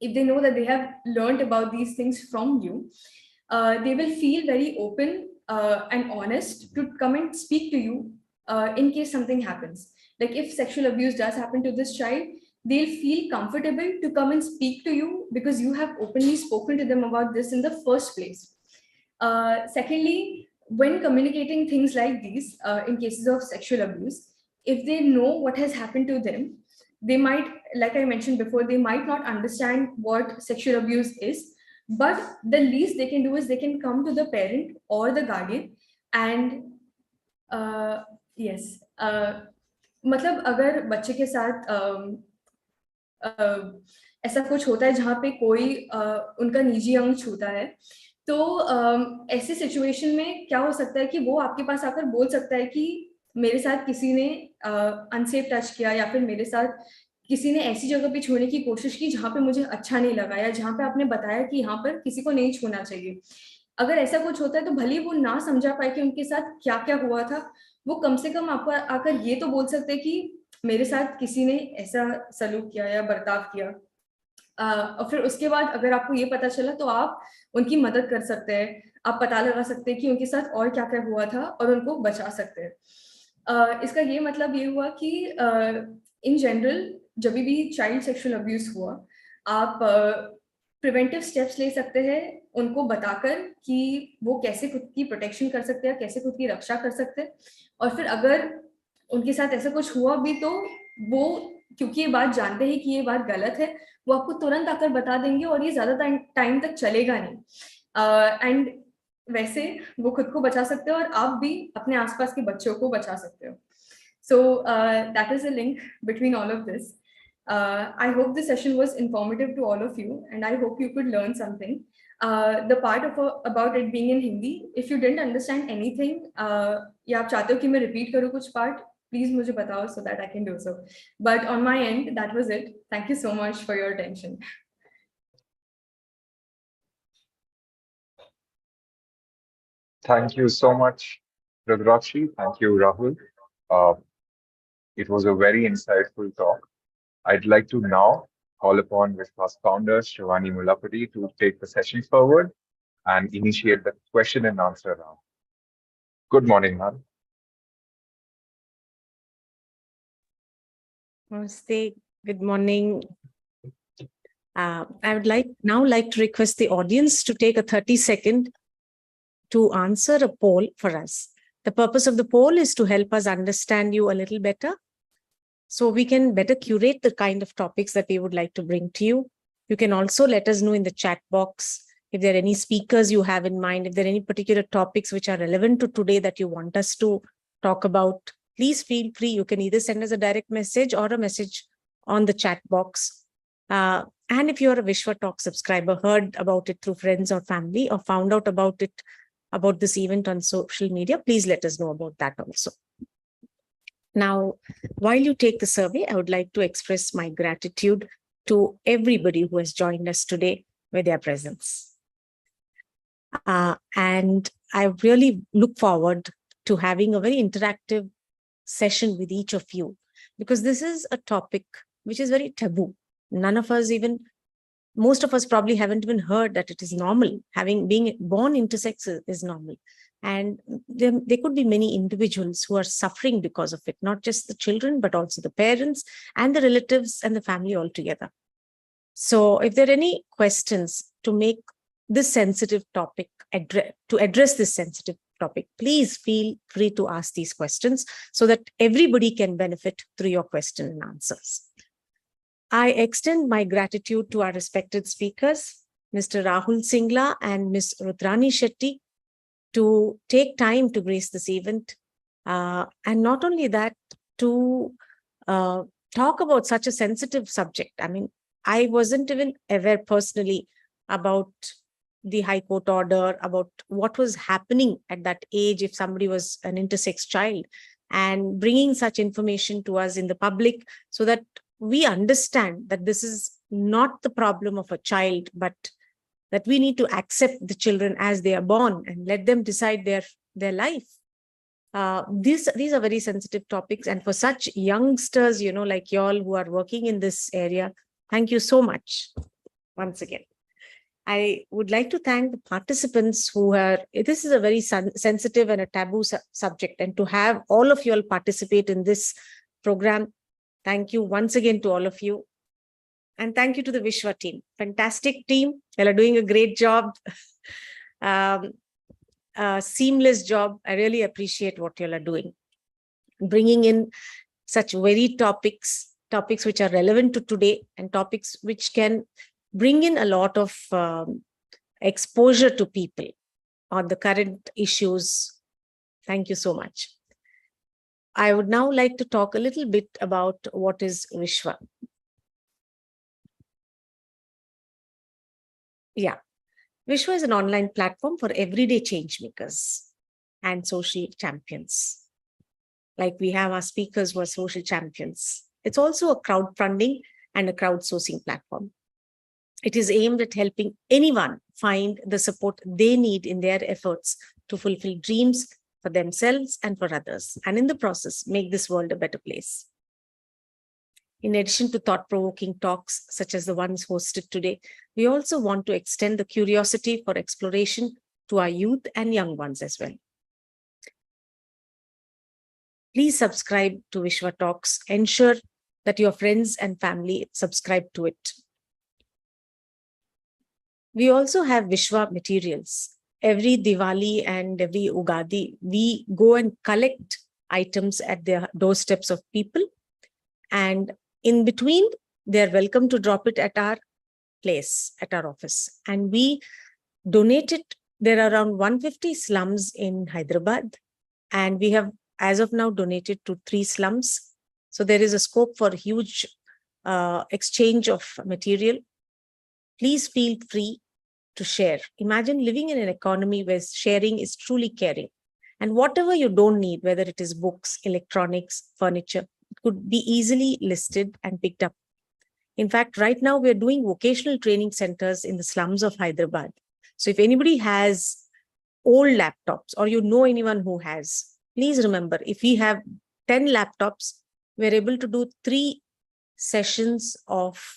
If they know that they have learned about these things from you, they will feel very open and honest to come and speak to you in case something happens. Like if sexual abuse does happen to this child, they'll feel comfortable to come and speak to you because you have openly spoken to them about this in the first place. Secondly, when communicating things like these, in cases of sexual abuse, if they know what has happened to them, they might, like I mentioned before, they might not understand what sexual abuse is, but the least they can do is they can come to the parent or the guardian and yes, मतलब अगर बच्चे के साथ ऐसा कुछ होता है जहाँ पे कोई उनका निजी अंग छूता है, तो ऐसी सिचुएशन में क्या हो सकता है कि वो आपके पास आकर बोल सकता है कि मेरे साथ किसी ने अनसेफ टच किया या फिर मेरे साथ किसी ने ऐसी जगह पे छूने की कोशिश की जहाँ पे मुझे अच्छा नहीं लगा, या जहाँ पे आपने बताया कि यहाँ पर किसी को नहीं छूना चाहिए, अगर ऐसा कुछ होता है तो भले वो ना समझा पाए कि उनके साथ क्या क्या हुआ था, वो कम से कम आपको आकर ये तो बोल सकते हैं कि मेरे साथ किसी ने ऐसा सलूक किया या बर्ताव किया। और फिर उसके बाद अगर आपको ये पता चला तो आप उनकी मदद कर सकते हैं, आप पता लगा सकते हैं कि उनके साथ और क्या क्या हुआ था और उनको बचा सकते हैं। इसका ये मतलब ये हुआ कि इन जनरल जब भी चाइल्ड सेक्सुअल अब्यूज हुआ, आप प्रिवेंटिव स्टेप्स ले सकते हैं उनको बताकर कि वो कैसे खुद की प्रोटेक्शन कर सकते हैं, कैसे खुद की रक्षा कर सकते हैं। और फिर अगर उनके साथ ऐसा कुछ हुआ भी तो वो, क्योंकि ये बात जानते हैं कि ये बात गलत है, वो आपको तुरंत आकर बता देंगे और ये ज्यादा टाइम तक चलेगा नहीं। एंड वैसे वो खुद को बचा सकते हो और आप भी अपने आसपास के बच्चों को बचा सकते हो। So that is a link between all of this. I hope the session was informative to all of you, and I hope you could learn something. The part about it being in Hindi, if you didn't understand anything, या आप चाहते हो कि मैं repeat करूँ कुछ part, please मुझे बताओ so that I can do so. But on my end, that was it. Thank you so much for your attention. Thank you so much, Rudrakshi. Thank you, Rahul. Uh, it was a very insightful talk. I'd like to now call upon Wishwa's founder, Shivani Mulapati, to take the session forward and initiate the question and answer round. Good morning, ma'am. Namaste. Good morning. I would like to request the audience to take a 30-second to answer a poll for us. The purpose of the poll is to help us understand you a little better, so we can better curate the kind of topics that we would like to bring to you. You can also let us know in the chat box if there are any speakers you have in mind, if there are any particular topics which are relevant to today that you want us to talk about. Please feel free. You can either send us a direct message or a message on the chat box. And if you're a WishwaTalks subscriber, heard about it through friends or family, or found out about this event on social media, please let us know about that also. Now, while you take the survey, I would like to express my gratitude to everybody who has joined us today with their presence. And I really look forward to having a very interactive session with each of you, because this is a topic which is very taboo. Most of us probably haven't even heard that it is normal. Being born intersex is normal. And there could be many individuals who are suffering because of it, not just the children, but also the parents and the relatives and the family altogether. So if there are any questions to make this sensitive topic, to address this sensitive topic, please feel free to ask these questions so that everybody can benefit through your question and answers. I extend my gratitude to our respected speakers, Mr. Rahul Singla and Ms. Shetty, to take time to grace this event. And not only that, to talk about such a sensitive subject. I mean, I wasn't even aware personally about the High Court order, about what was happening at that age if somebody was an intersex child, and bringing such information to us in the public so that we understand that this is not the problem of a child, but that we need to accept the children as they are born and let them decide their life. These are very sensitive topics. And for such youngsters, like y'all who are working in this area, thank you so much once again. I would like to thank the participants this is a very sensitive and a taboo subject, and to have all of you all participate in this program, thank you once again to all of you. And thank you to the Wishwa team. Fantastic team. You are doing a great job. Seamless job. I really appreciate what you are doing. Bringing in such very topics which are relevant to today, and topics which can bring in a lot of exposure to people on the current issues. Thank you so much. I would now like to talk a little bit about what is Wishwa. Yeah, Wishwa is an online platform for everyday change makers and social champions. Like we have our speakers who are social champions. It's also a crowdfunding and a crowdsourcing platform. It is aimed at helping anyone find the support they need in their efforts to fulfill dreams for themselves and for others, and in the process, make this world a better place. In addition to thought-provoking talks such as the ones hosted today, we also want to extend the curiosity for exploration to our youth and young ones as well. Please subscribe to WishwaTalks. Ensure that your friends and family subscribe to it. We also have Vishwa materials. Every Diwali and every Ugadi, we go and collect items at the doorsteps of people. And in between, they're welcome to drop it at our place, at our office. And we donate it. There are around 150 slums in Hyderabad. And we have, as of now, donated to 3 slums. So there is a scope for huge exchange of material. Please feel free to share. Imagine living in an economy where sharing is truly caring. And whatever you don't need, whether it is books, electronics, furniture, it could be easily listed and picked up. In fact, right now we're doing vocational training centers in the slums of Hyderabad. So if anybody has old laptops or you know anyone who has, please remember, if we have 10 laptops, we're able to do 3 sessions of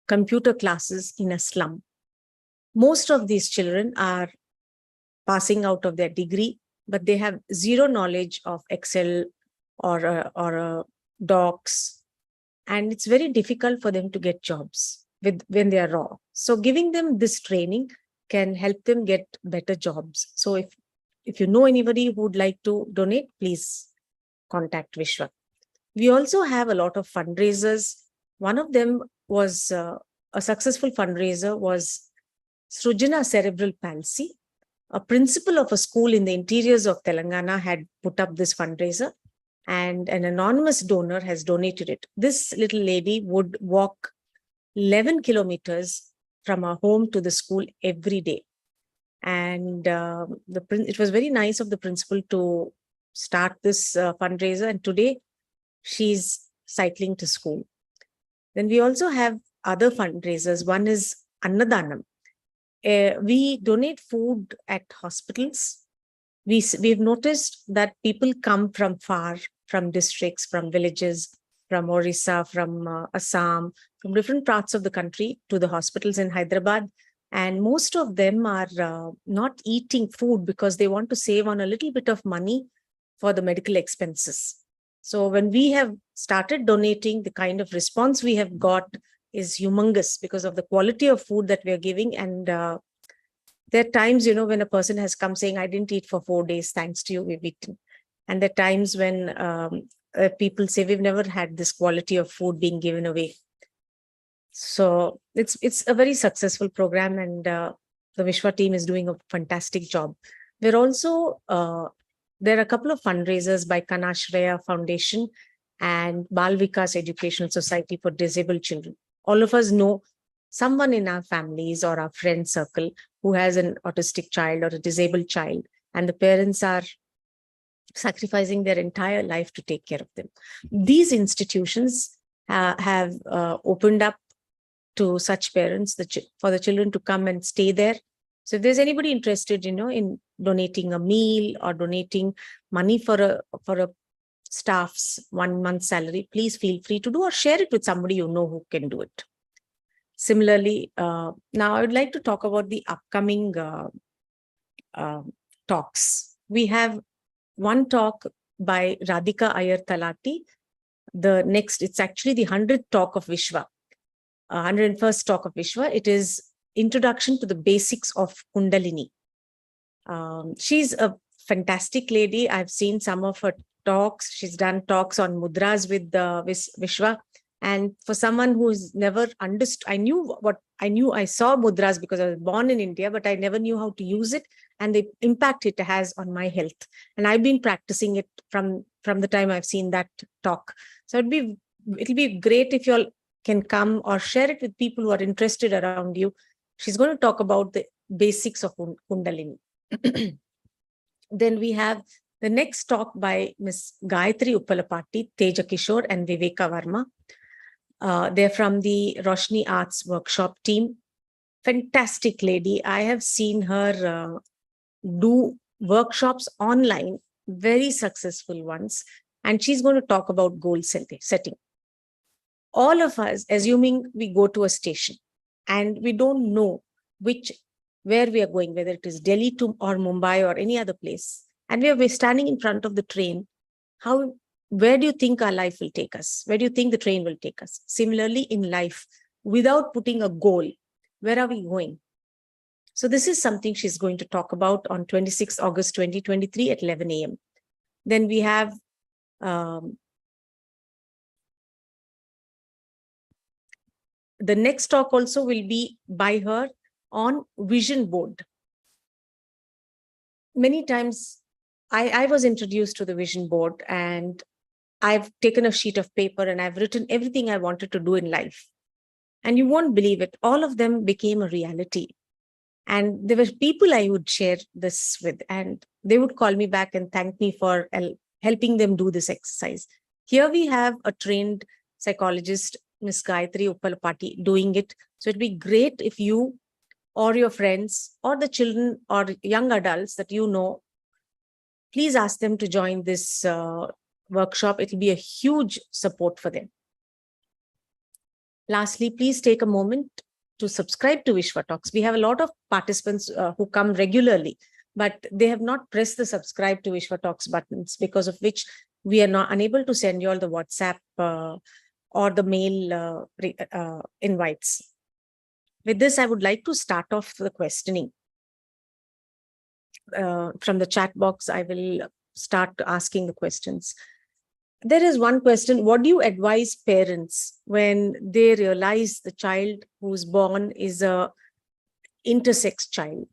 computer classes in a slum. Most of these children are passing out of their degree, but they have zero knowledge of Excel or docs. And it's very difficult for them to get jobs when they are raw. So giving them this training can help them get better jobs. So if you know anybody who would like to donate, please contact Vishwa. We also have a lot of fundraisers. One of them was a successful fundraiser was Srujana Cerebral Palsy. A principal of a school in the interiors of Telangana had put up this fundraiser, and an anonymous donor has donated it. This little lady would walk 11 kilometers from her home to the school every day. And it was very nice of the principal to start this fundraiser. And today she's cycling to school. Then we also have other fundraisers. One is Annadanam. We donate food at hospitals. We've noticed that people come from far, from districts, from villages, from Orissa, from Assam, from different parts of the country to the hospitals in Hyderabad. And most of them are not eating food because they want to save on a little bit of money for the medical expenses. So when we have started donating, the kind of response we have got is humongous because of the quality of food that we are giving. And there are times, when a person has come saying, I didn't eat for 4 days, thanks to you, we've eaten. And there are times when people say, we've never had this quality of food being given away. So it's a very successful program, and the Vishwa team is doing a fantastic job. We're also, there are a couple of fundraisers by Kanashraya Foundation and Bal Vikas Educational Society for Disabled Children. All of us know someone in our families or our friend circle who has an autistic child or a disabled child, and the parents are sacrificing their entire life to take care of them. These institutions have opened up to such parents for the children to come and stay there. So if there's anybody interested, in donating a meal or donating money for a staff's 1 month salary, please feel free to do, or share it with somebody who can do it. Similarly, now I would like to talk about the upcoming talks. We have one talk by Radhika Iyer Talati. It's actually the 100th talk of Vishwa. 101st talk of Vishwa. It is Introduction to the Basics of Kundalini. She's a fantastic lady. I've seen some of her talks. She's done talks on mudras with Vishwa. And for someone who's never understood, I saw mudras because I was born in India, but I never knew how to use it and the impact it has on my health. And I've been practicing it from the time I've seen that talk. So it'll be great if you all can come or share it with people who are interested around you. She's going to talk about the basics of Kundalini. Then we have The next talk by Ms. Gayatri Uppalapatti, Teja Kishore, and Viveka Varma. They're from the Roshni Arts Workshop team. Fantastic lady. I have seen her do workshops online, very successful ones. And she's going to talk about goal setting. All of us, assuming we go to a station and we don't know where we are going, whether it is Delhi to or Mumbai or any other place, and we're standing in front of the train, where do you think our life will take us? Where do you think the train will take us? Similarly, in life, without putting a goal, where are we going? So this is something she's going to talk about on 26 August 2023 at 11 a.m. Then we have the next talk also will be by her on vision board. Many times I was introduced to the vision board, and I've taken a sheet of paper and I've written everything I wanted to do in life. And you won't believe it, all of them became a reality. And there were people I would share this with, and they would call me back and thank me for helping them do this exercise. Here we have a trained psychologist, Ms. Gayatri Uppalapatti, doing it. So it'd be great if you or your friends or the children or young adults that you know, please ask them to join this workshop. It'll be a huge support for them. Lastly, please take a moment to subscribe to WishwaTalks. We have a lot of participants who come regularly, but they have not pressed the subscribe to WishwaTalks buttons, because of which we are not unable to send you all the WhatsApp or the mail invites. With this, I would like to start off the questioning. From the chat box, I will start asking the questions. There is one question: what do you advise parents when they realize the child who's born is a intersex child?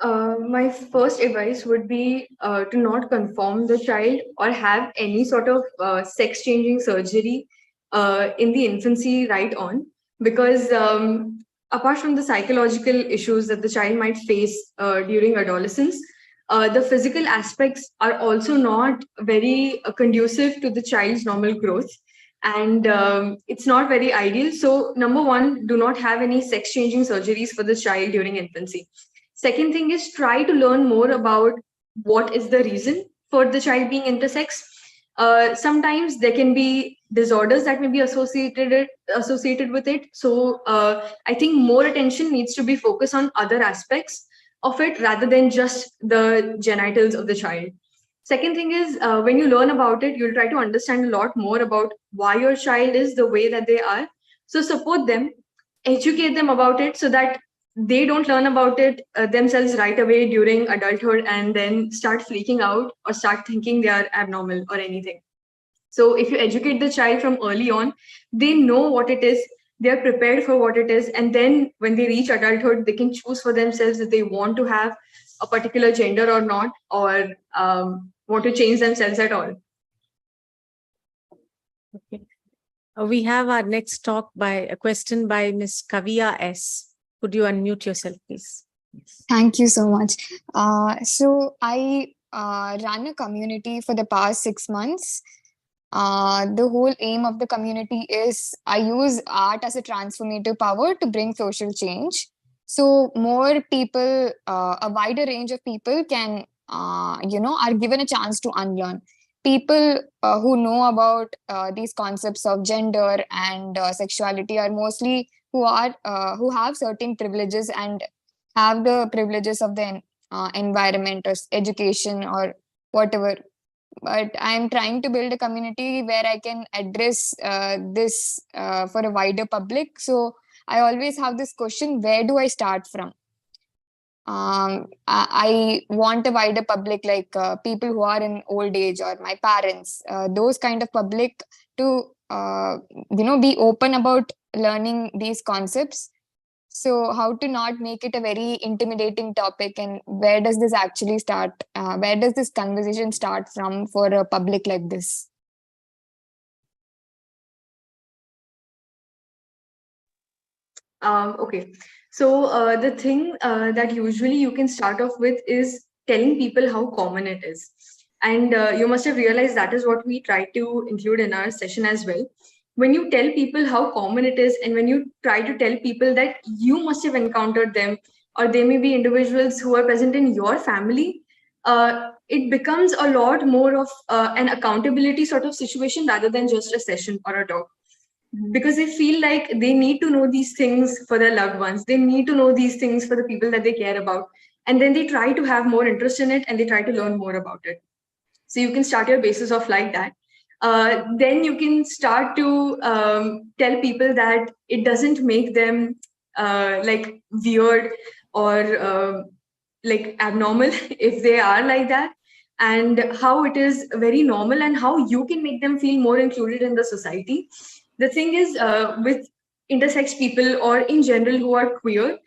My first advice would be to not conform the child or have any sort of sex-changing surgery in the infancy right on, because apart from the psychological issues that the child might face during adolescence, the physical aspects are also not very conducive to the child's normal growth, and it's not very ideal. So number one, do not have any sex-changing surgeries for the child during infancy. Second thing is, try to learn more about what is the reason for the child being intersex. Sometimes there can be disorders that may be associated with it. So I think more attention needs to be focused on other aspects of it rather than just the genitals of the child. Second thing is, when you learn about it, you'll try to understand a lot more about why your child is the way that they are. So support them, educate them about it, so that they don't learn about it themselves right away during adulthood and then start freaking out or start thinking they are abnormal or anything. So if you educate the child from early on, they know what it is, they're prepared for what it is, and then when they reach adulthood, they can choose for themselves if they want to have a particular gender or not, or want to change themselves at all. Okay. We have our next talk by a question by Ms. Kavya S. Could you unmute yourself, please? Thank you so much. So I ran a community for the past 6 months. The whole aim of the community is I use art as a transformative power to bring social change. So more people, a wider range of people can, are given a chance to unlearn. People who know about these concepts of gender and sexuality are mostly who have certain privileges and have the privileges of the environment or education or whatever. But I'm trying to build a community where I can address this for a wider public. So I always have this question: where do I start from? I want a wider public, like people who are in old age or my parents, those kind of public, to be open about learning these concepts. So how to not make it a very intimidating topic, and where does this actually start? Where does this conversation start from for a public like this? Okay, so the thing that usually you can start off with is telling people how common it is. And you must have realized that is what we try to include in our session as well. When you tell people how common it is, and when you try to tell people that you must have encountered them, or they may be individuals who are present in your family, it becomes a lot more of an accountability sort of situation rather than just a session or a talk. Because they feel like they need to know these things for their loved ones. They need to know these things for the people that they care about. And then they try to have more interest in it and they try to learn more about it. So you can start your basis off like that. Then you can start to tell people that it doesn't make them like weird or like abnormal if they are like that, and how it is very normal and how you can make them feel more included in the society. The thing is, with intersex people or in general who are queer,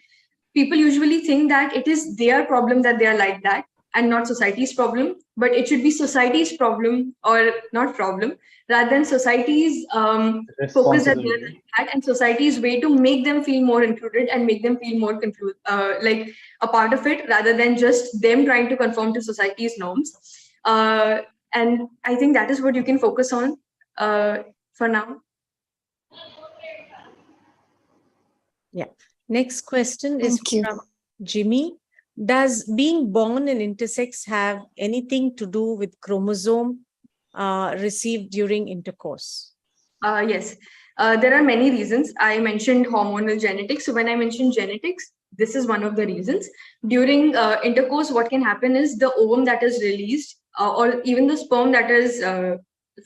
people usually think that it is their problem that they are like that and not society's problem, but it should be society's problem, or not problem, rather than society's focus that they're like that, and society's way to make them feel more included and make them feel more like a part of it, rather than just them trying to conform to society's norms. And I think that is what you can focus on for now. Yeah. Next question is Thank you. from Jimmy. Does being born in intersex have anything to do with chromosome received during intercourse? Yes, there are many reasons. I mentioned hormonal genetics. So when I mentioned genetics, this is one of the reasons. During intercourse, what can happen is the ovum that is released, or even the sperm that is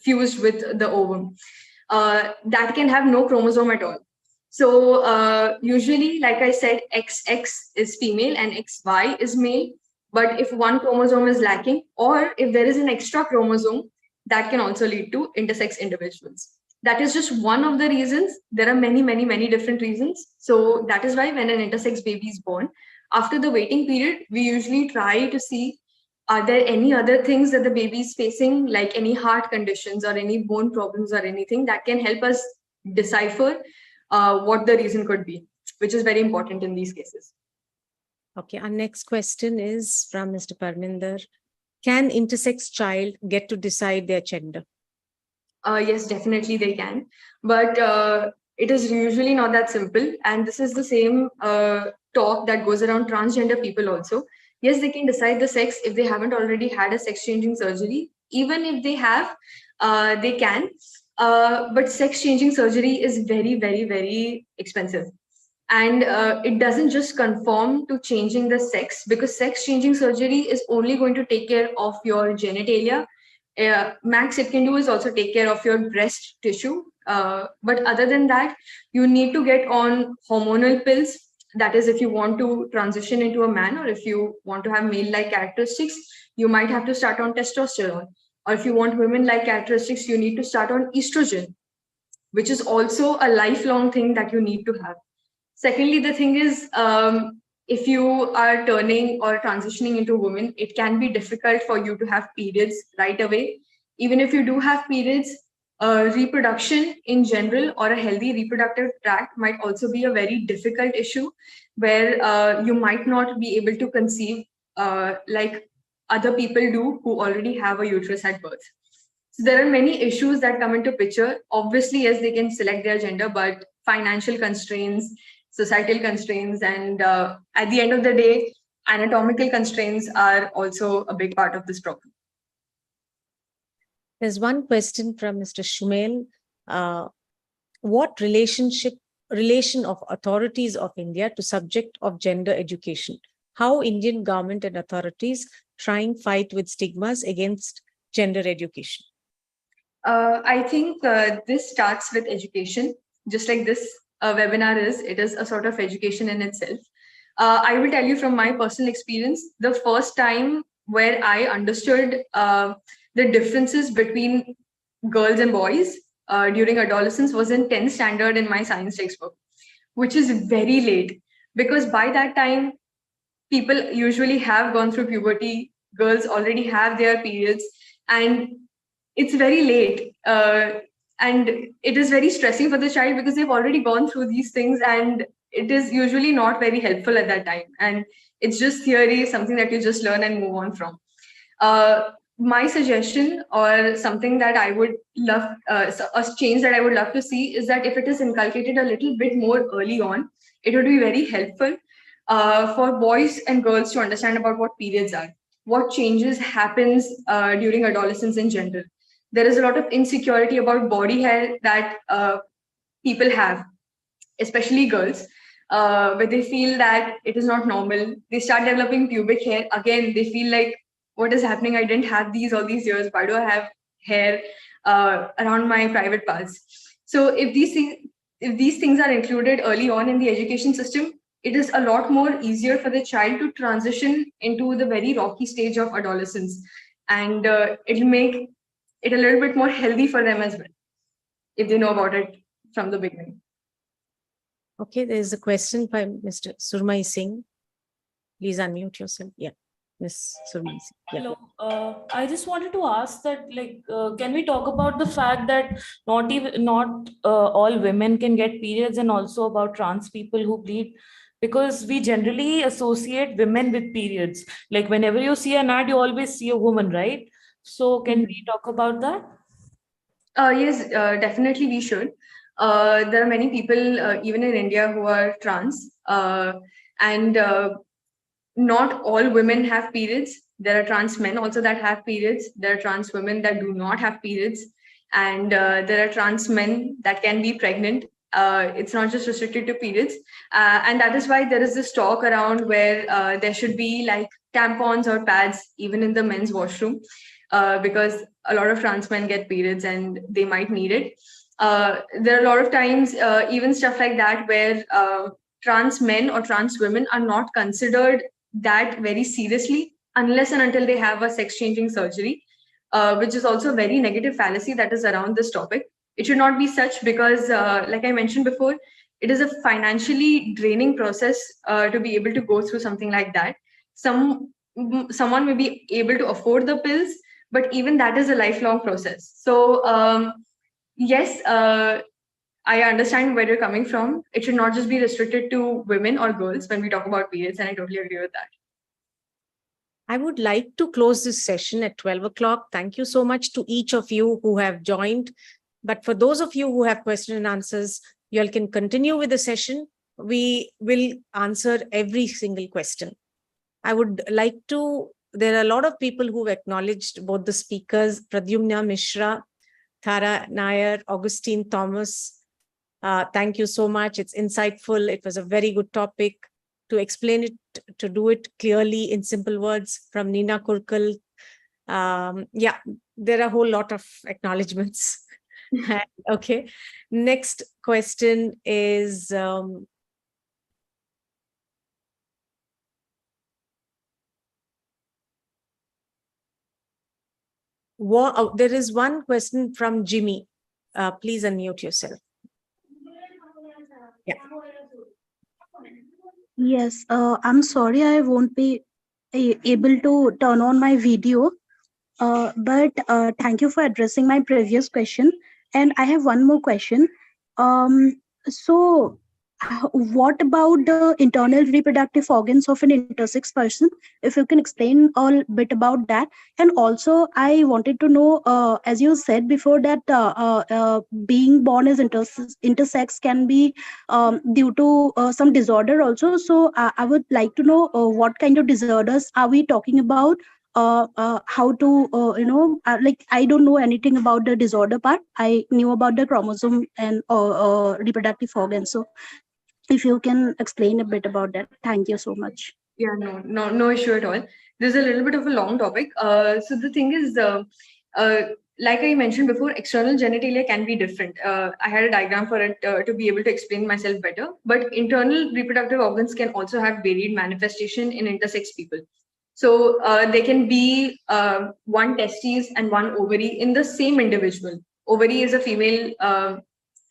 fused with the ovum, that can have no chromosome at all. So usually, like I said, XX is female and XY is male. But if one chromosome is lacking, or if there is an extra chromosome, that can also lead to intersex individuals. That is just one of the reasons. There are many, many, many different reasons. So that is why when an intersex baby is born, after the waiting period, we usually try to see, are there any other things that the baby is facing, like any heart conditions or any bone problems or anything that can help us decipher what the reason could be, which is very important in these cases. Okay, our next question is from Mr. Parminder. Can intersex child get to decide their gender? Yes, definitely they can. But it is usually not that simple. And this is the same talk that goes around transgender people also. Yes, they can decide the sex if they haven't already had a sex-changing surgery. Even if they have, they can. But sex-changing surgery is very, very, very expensive. And it doesn't just conform to changing the sex, because sex-changing surgery is only going to take care of your genitalia. Max it can do is also take care of your breast tissue. But other than that, you need to get on hormonal pills. That is, if you want to transition into a man, or if you want to have male-like characteristics, you might have to start on testosterone. Or if you want women-like characteristics, you need to start on estrogen, which is also a lifelong thing that you need to have. Secondly, the thing is, if you are turning or transitioning into a woman, it can be difficult for you to have periods right away. Even if you do have periods, reproduction in general, or a healthy reproductive tract, might also be a very difficult issue, where you might not be able to conceive like other people do who already have a uterus at birth. So there are many issues that come into picture. Obviously, yes, they can select their gender, but financial constraints, societal constraints, and at the end of the day, anatomical constraints are also a big part of this problem. There's one question from Mr. Shumel. What relation of authorities of India to subject of gender education? How Indian government and authorities trying fight with stigmas against gender education? I think this starts with education, just like this webinar is. It is a sort of education in itself. I will tell you from my personal experience, the first time where I understood the differences between girls and boys during adolescence was in 10th standard in my science textbook, which is very late, because by that time, people usually have gone through puberty, girls already have their periods, and it's very late. And it is very stressing for the child because they've already gone through these things, and it is usually not very helpful at that time. And it's just theory, something that you just learn and move on from. My suggestion, or something that I would love, a change that I would love to see, is that if it is inculcated a little bit more early on, it would be very helpful for boys and girls to understand about what periods are, what changes happens during adolescence in general. There is a lot of insecurity about body hair that people have, especially girls, where they feel that it is not normal. They start developing pubic hair. Again, they feel like, what is happening? I didn't have these all these years. Why do I have hair around my private parts? So if these things are included early on in the education system, it is a lot more easier for the child to transition into the very rocky stage of adolescence, and it'll make it a little bit more healthy for them as well, if they know about it from the beginning. Okay, there is a question by Mr. Surmai Singh. Please unmute yourself. Yeah, Ms. Surmai Singh. Yeah. Hello. I just wanted to ask that, can we talk about the fact that not all women can get periods, and also about trans people who bleed? Because we generally associate women with periods. Like whenever you see an ad, you always see a woman, right? So can we talk about that? Yes, definitely we should. There are many people, even in India, who are trans, and not all women have periods. There are trans men also that have periods. There are trans women that do not have periods, and there are trans men that can be pregnant. It's not just restricted to periods, and that is why there is this talk around where there should be like tampons or pads even in the men's washroom, because a lot of trans men get periods and they might need it. There are a lot of times, even stuff like that, where trans men or trans women are not considered that very seriously unless and until they have a sex changing surgery, which is also a very negative fallacy that is around this topic. It should not be such, because like I mentioned before, it is a financially draining process to be able to go through something like that. Someone may be able to afford the pills, but even that is a lifelong process. So yes, I understand where you're coming from. It should not just be restricted to women or girls when we talk about periods, and I totally agree with that. I would like to close this session at 12 o'clock. Thank you so much to each of you who have joined. But for those of you who have questions and answers, you all can continue with the session. We will answer every single question. I would like to, there are a lot of people who acknowledged both the speakers, Pradyumna Mishra, Thara Nair, Augustine Thomas. Thank you so much. It's insightful. It was a very good topic. To explain it, to do it clearly in simple words, from Nina Kurkal. Yeah, there are a whole lot of acknowledgements. Okay. Next question is, there is one question from Jimmy. Please unmute yourself. Yeah. Yes, I'm sorry I won't be able to turn on my video, but thank you for addressing my previous question. And I have one more question. So what about the internal reproductive organs of an intersex person? If you can explain a bit about that. And also, I wanted to know, as you said before, that being born as intersex can be due to some disorder also. So I would like to know what kind of disorders are we talking about? How to, like, I don't know anything about the disorder part. I knew about the chromosome and reproductive organs. So if you can explain a bit about that. Thank you so much. Yeah, no issue at all. This is a little bit of a long topic. So the thing is, like I mentioned before, external genitalia can be different. I had a diagram for it to be able to explain myself better. But internal reproductive organs can also have varied manifestation in intersex people. So they can be one testes and one ovary in the same individual. Ovary is a female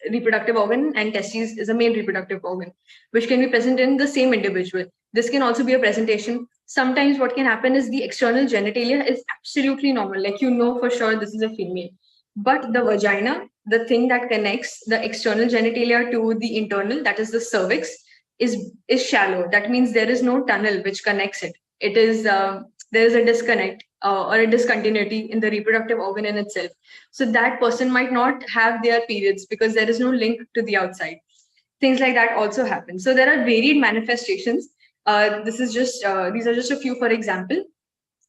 reproductive organ and testes is a male reproductive organ, which can be present in the same individual. This can also be a presentation. Sometimes what can happen is the external genitalia is absolutely normal, like for sure this is a female. But the vagina, the thing that connects the external genitalia to the internal, that is the cervix, is shallow. That means there is no tunnel which connects it. It is there is a disconnect or a discontinuity in the reproductive organ in itself. So that person might not have their periods because there is no link to the outside. Things like that also happen. So there are varied manifestations. These are just a few, for example.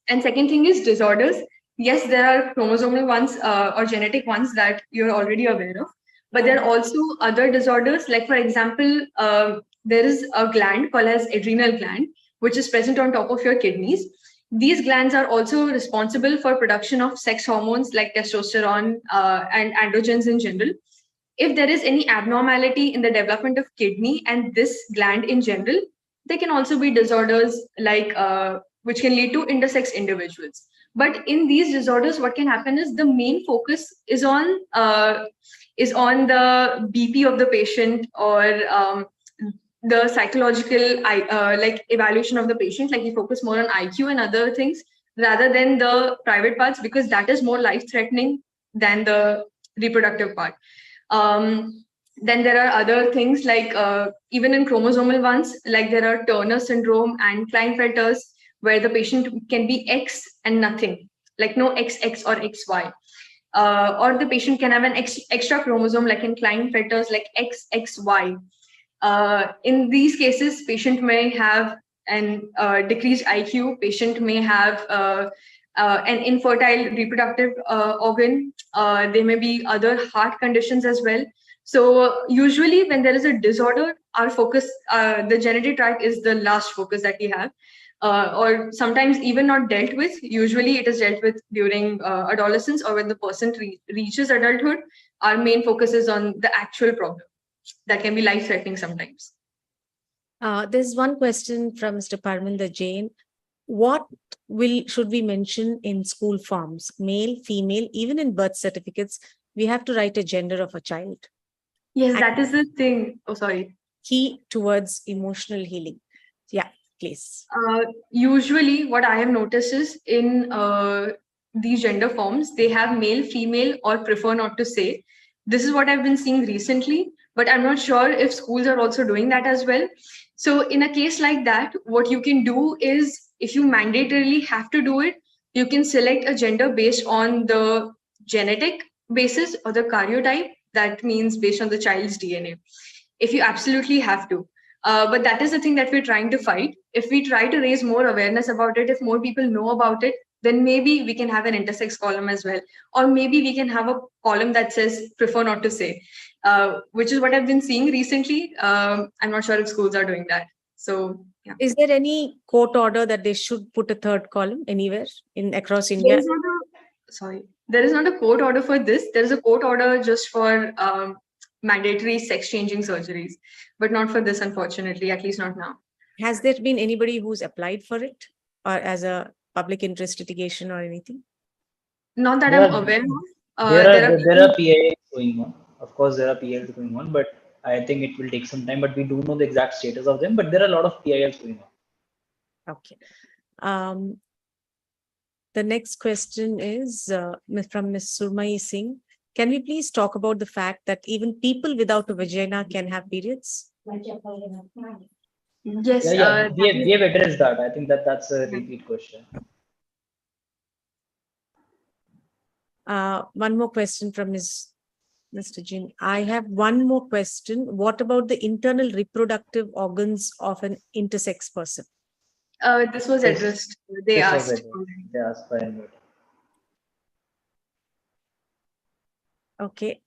And second thing is disorders. Yes, there are chromosomal ones or genetic ones that you're already aware of, but there are also other disorders. Like for example, there is a gland called as adrenal gland, which is present on top of your kidneys. These glands are also responsible for production of sex hormones like testosterone and androgens in general. If there is any abnormality in the development of kidney and this gland in general, there can also be disorders like which can lead to intersex individuals. But in these disorders, what can happen is the main focus is on the BP of the patient or the psychological like evaluation of the patient. Like you focus more on IQ and other things rather than the private parts, because that is more life-threatening than the reproductive part. Then there are other things like even in chromosomal ones, like there are Turner syndrome and Klinefelters, where the patient can be X and nothing, like no XX or XY. Or the patient can have an extra chromosome, like in Klinefelters, like XXY. In these cases, patient may have an decreased IQ, patient may have an infertile reproductive organ. There may be other heart conditions as well. So usually when there is a disorder, our focus, the genetic tract is the last focus that we have. Or sometimes even not dealt with. Usually it is dealt with during adolescence or when the person reaches adulthood. Our main focus is on the actual problem that can be life-threatening sometimes. There's one question from Mr. Parminder Jain. What should we mention in school forms? Male, female, even in birth certificates, we have to write a gender of a child. Yes, that is the thing. Oh, sorry. Key towards emotional healing. Yeah, please. Usually what I have noticed is in these gender forms, they have male, female, or prefer not to say. This is what I've been seeing recently, but I'm not sure if schools are also doing that as well. So in a case like that, what you can do is, if you mandatorily have to do it, you can select a gender based on the genetic basis or the karyotype. That means based on the child's DNA, if you absolutely have to. But that is the thing that we're trying to fight. If we try to raise more awareness about it, if more people know about it, then maybe we can have an intersex column as well. Or maybe we can have a column that says prefer not to say, which is what I've been seeing recently. I'm not sure if schools are doing that. So, yeah. Is there any court order that they should put a third column anywhere across India? There is not a court order for this. There is a court order just for mandatory sex-changing surgeries, but not for this, unfortunately, at least not now. Has there been anybody who's applied for it or as a public interest litigation or anything? Not that I'm aware of. There are PILs going on. Of course, there are PILs going on, but I think it will take some time, but we do know the exact status of them, but there are a lot of PILs going on. Okay. The next question is from Ms. Surmai Singh. Can we please talk about the fact that even people without a vagina can have periods? Yes. We have addressed that. I think that's a repeat question. One more question from Mr. Jin. I have one more question. What about the internal reproductive organs of an intersex person? This was addressed. They asked for anybody. Okay.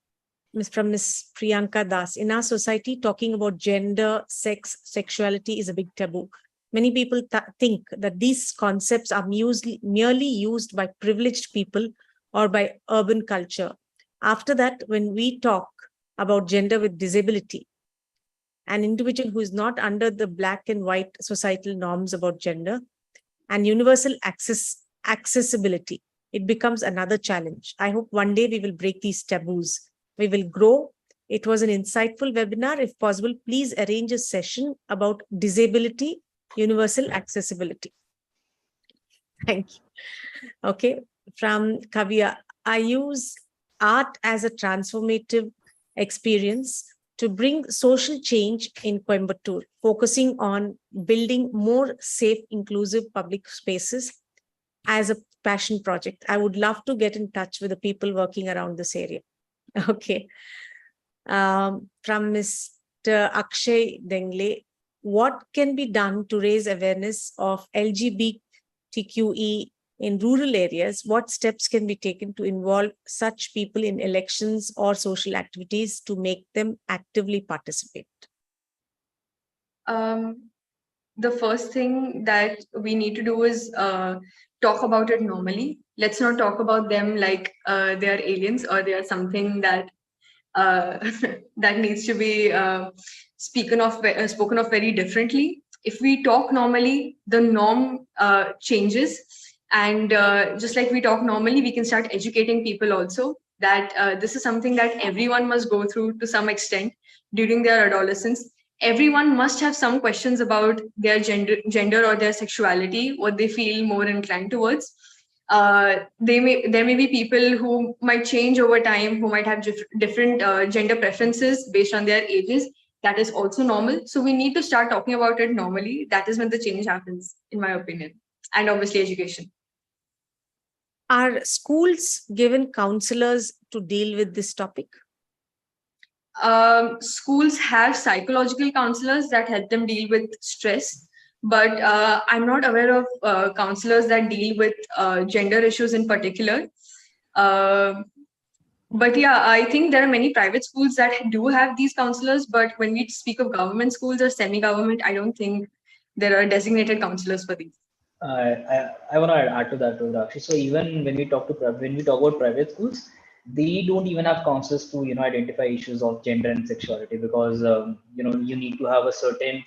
From Ms. Priyanka Das. In our society, talking about gender, sex, sexuality is a big taboo. Many people think that these concepts are merely used by privileged people or by urban culture. After that, when we talk about gender with disability, an individual who is not under the black and white societal norms about gender and universal accessibility, it becomes another challenge. I hope one day we will break these taboos. We will grow. It was an insightful webinar. If possible, please arrange a session about disability, universal accessibility. Thank you. Okay. From Kavya, I use art as a transformative experience to bring social change in Coimbatore, focusing on building more safe, inclusive public spaces as a passion project. I would love to get in touch with the people working around this area. Okay. From Mr. Akshay Dengle, what can be done to raise awareness of LGBTQE in rural areas? What steps can be taken to involve such people in elections or social activities to make them actively participate? The first thing that we need to do is talk about it normally. Let's not talk about them like they are aliens or they are something that that needs to be spoken of very differently. If we talk normally, the norm changes, and just like we talk normally, we can start educating people also that this is something that everyone must go through to some extent during their adolescence. Everyone must have some questions about their gender or their sexuality, what they feel more inclined towards. There may be people who might change over time, who might have different gender preferences based on their ages. That is also normal. So we need to start talking about it normally. That is when the change happens, in my opinion. And obviously education. Are schools given counselors to deal with this topic? Schools have psychological counselors that help them deal with stress, but I'm not aware of counselors that deal with gender issues in particular. But yeah, I think there are many private schools that do have these counselors, but when we speak of government schools or semi-government, I don't think there are designated counselors for these. I want to add to that, Rudrakshi. So even when we talk about private schools, they don't even have counselors to identify issues of gender and sexuality, because you need to have a certain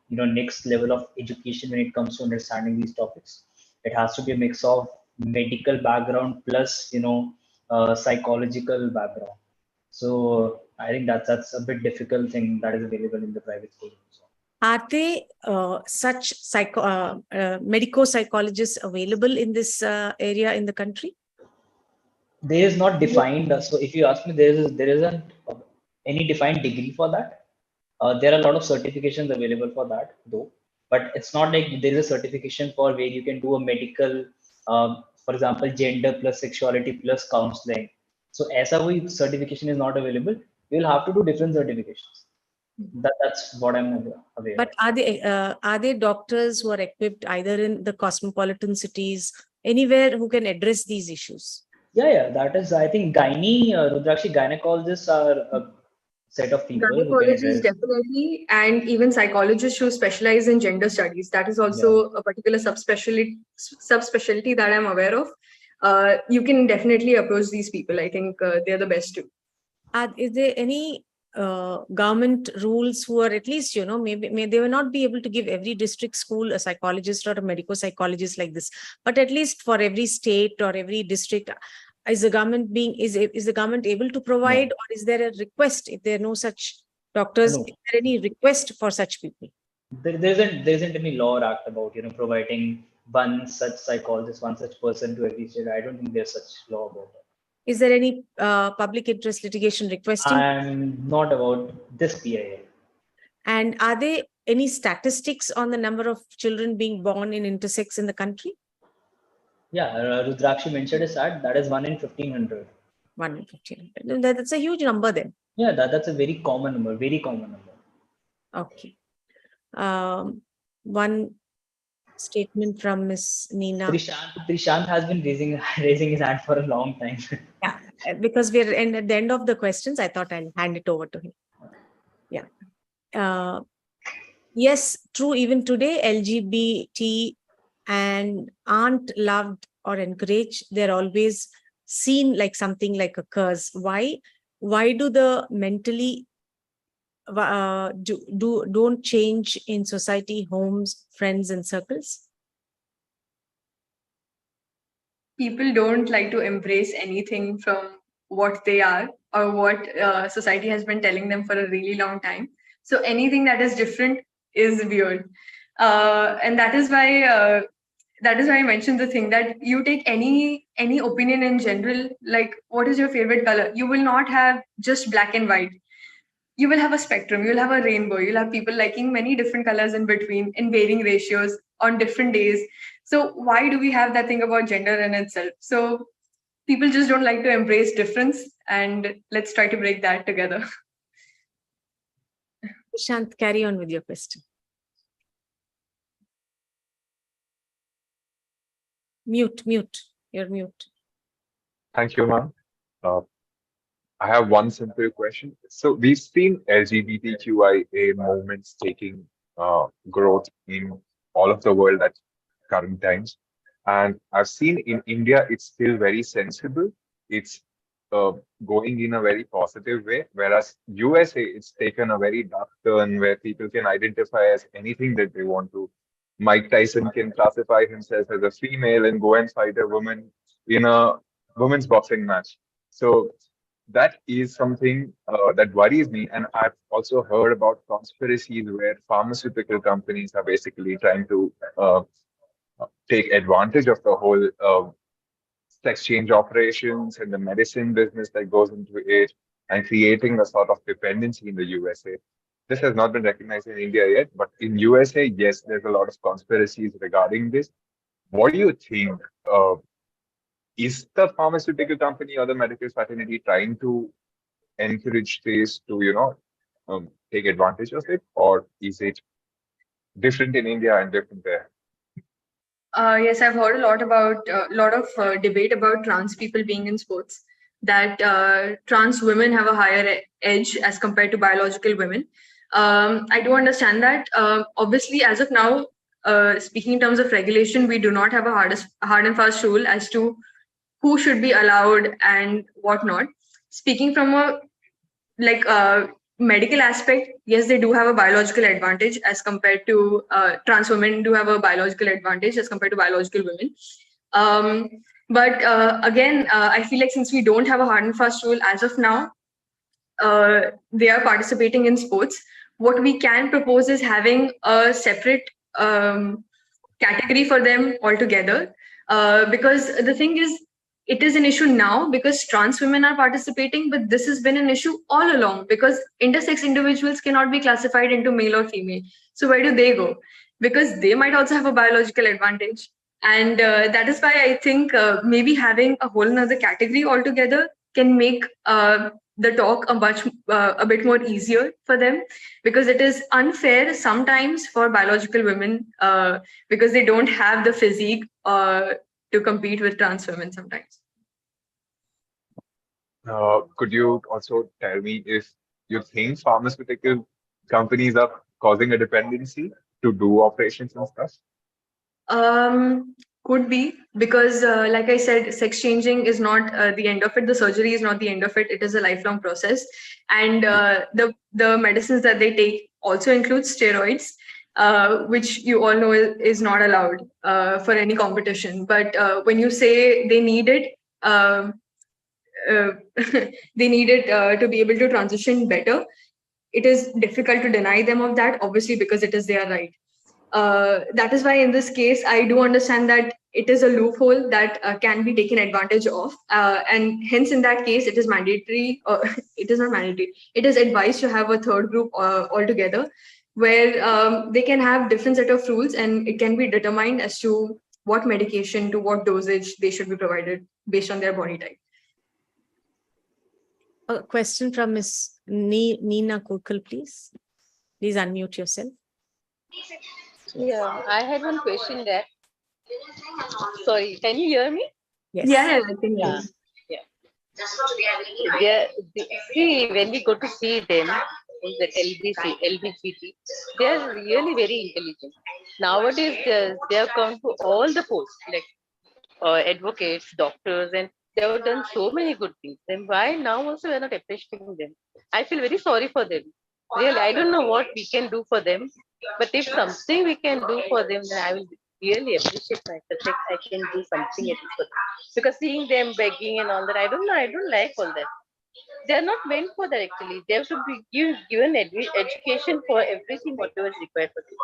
next level of education when it comes to understanding these topics. It has to be a mix of medical background plus psychological background. So I think that's a bit difficult thing that is available in the private schools. Are there such medico-psychologists available in this area in the country? There is not defined. So if you ask me, there isn't any defined degree for that. There are a lot of certifications available for that, though, but it's not like there is a certification for where you can do a medical, for example, gender plus sexuality plus counseling. So ऐसा कोई certification is not available. You'll have to do different certifications. That's what I'm aware. But are they doctors who are equipped either in the cosmopolitan cities, anywhere, who can address these issues? Yeah, that is, I think, Rudrakshi, gynecologists are a set of people. Gynecologists definitely, and even psychologists who specialize in gender studies. That is also a particular subspecialty that I'm aware of. You can definitely approach these people. I think they're the best too. Is there any government rules who are at least, maybe they will not be able to give every district school a psychologist or a medico-psychologist like this, but at least for every state or every district, is the government able to provide, or is there a request if there are no such doctors? No. Is there any request for such people? There isn't any law or act about providing one such psychologist, one such person to every state. I don't think there's such law about it. Is there any public interest litigation requesting? I'm not about this PIA. And are there any statistics on the number of children being born in intersex in the country? Yeah, Rudrakshi mentioned a stat that is 1 in 1,500. 1 in 1,500. That's a huge number then. Yeah, that's a very common number. Very common number. Okay. One statement from Miss Nina. Trishant has been raising his hand for a long time. Yeah, because we're at the end of the questions, I thought I'll hand it over to him. Yeah. Yes, true. Even today, LGBT and aren't loved or encouraged. They're always seen like something like a curse. Why do the mentally don't change in society, homes, friends, and circles? People don't like to embrace anything from what they are or what society has been telling them for a really long time. So anything that is different is weird, and that is why I mentioned the thing that you take any opinion in general, like what is your favorite color? You will not have just black and white. you will have a spectrum, you'll have a rainbow, you'll have people liking many different colors in between in varying ratios on different days. So why do we have that thing about gender in itself? So people just don't like to embrace difference, and let's try to break that together. Shant, carry on with your question. Mute. You're mute. Thank you, ma'am. I have one simple question. So we've seen LGBTQIA movements taking growth in all of the world at current times. And I've seen in India, it's still very sensible. It's uh, going in a very positive way, whereas USA, it's taken a very dark turn where people can identify as anything that they want to. Mike Tyson can classify himself as a female and go and fight a woman in a women's boxing match. So that is something that worries me. And I've also heard about conspiracies where pharmaceutical companies are basically trying to take advantage of the whole sex change operations and the medicine business that goes into it and creating a sort of dependency in the USA. This has not been recognized in India yet, but in USA, yes, there's a lot of conspiracies regarding this. What do you think? Is the pharmaceutical company or the medical fraternity trying to encourage this to, take advantage of it, or is it different in India and different there? Yes, I've heard a lot of debate about trans people being in sports. That trans women have a higher edge as compared to biological women. I do understand that. Obviously, as of now, speaking in terms of regulation, we do not have a hard and fast rule as to who should be allowed and what not. Speaking from a medical aspect, yes, they do have a biological advantage as compared to trans women do have a biological advantage as compared to biological women. But again, I feel like since we don't have a hard and fast rule as of now, they are participating in sports. What we can propose is having a separate category for them altogether. Because the thing is, it is an issue now because trans women are participating, but this has been an issue all along because intersex individuals cannot be classified into male or female. So where do they go? Because they might also have a biological advantage. And that is why I think maybe having a whole another category altogether can make the talk a bit more easier for them, because it is unfair sometimes for biological women because they don't have the physique to compete with trans women sometimes. Could you also tell me if you think pharmaceutical companies are causing a dependency to do operations and stuff? Could be, because like I said, sex changing is not the end of it. The surgery is not the end of it. It is a lifelong process. And the medicines that they take also include steroids, which you all know is not allowed for any competition. But when you say they need it, they need it to be able to transition better, it is difficult to deny them of that, obviously, because it is their right. That is why in this case, I do understand that it is a loophole that can be taken advantage of. And hence, in that case, it is mandatory. It is not mandatory. It is advised to have a third group altogether, where they can have different set of rules, and it can be determined as to what medication to what dosage they should be provided based on their body type. A question from Ms. Nina Kurkal, please. Please unmute yourself. Yeah, I had one question there. Sorry, can you hear me? Yes. Yeah, I think Yeah. See, when we go to see them, that LBGT, they are really very intelligent. Nowadays, they have come to all the posts, like advocates, doctors, and they have done so many good things. Then why now also we are not appreciating them? I feel very sorry for them. Really, I don't know what we can do for them, but if something we can do for them, then I will really appreciate myself. Like I can do something at least for them. Because seeing them begging and all that, I don't know. I don't like all that. They are not meant for that actually. They have to be given education for everything, whatever is required for them.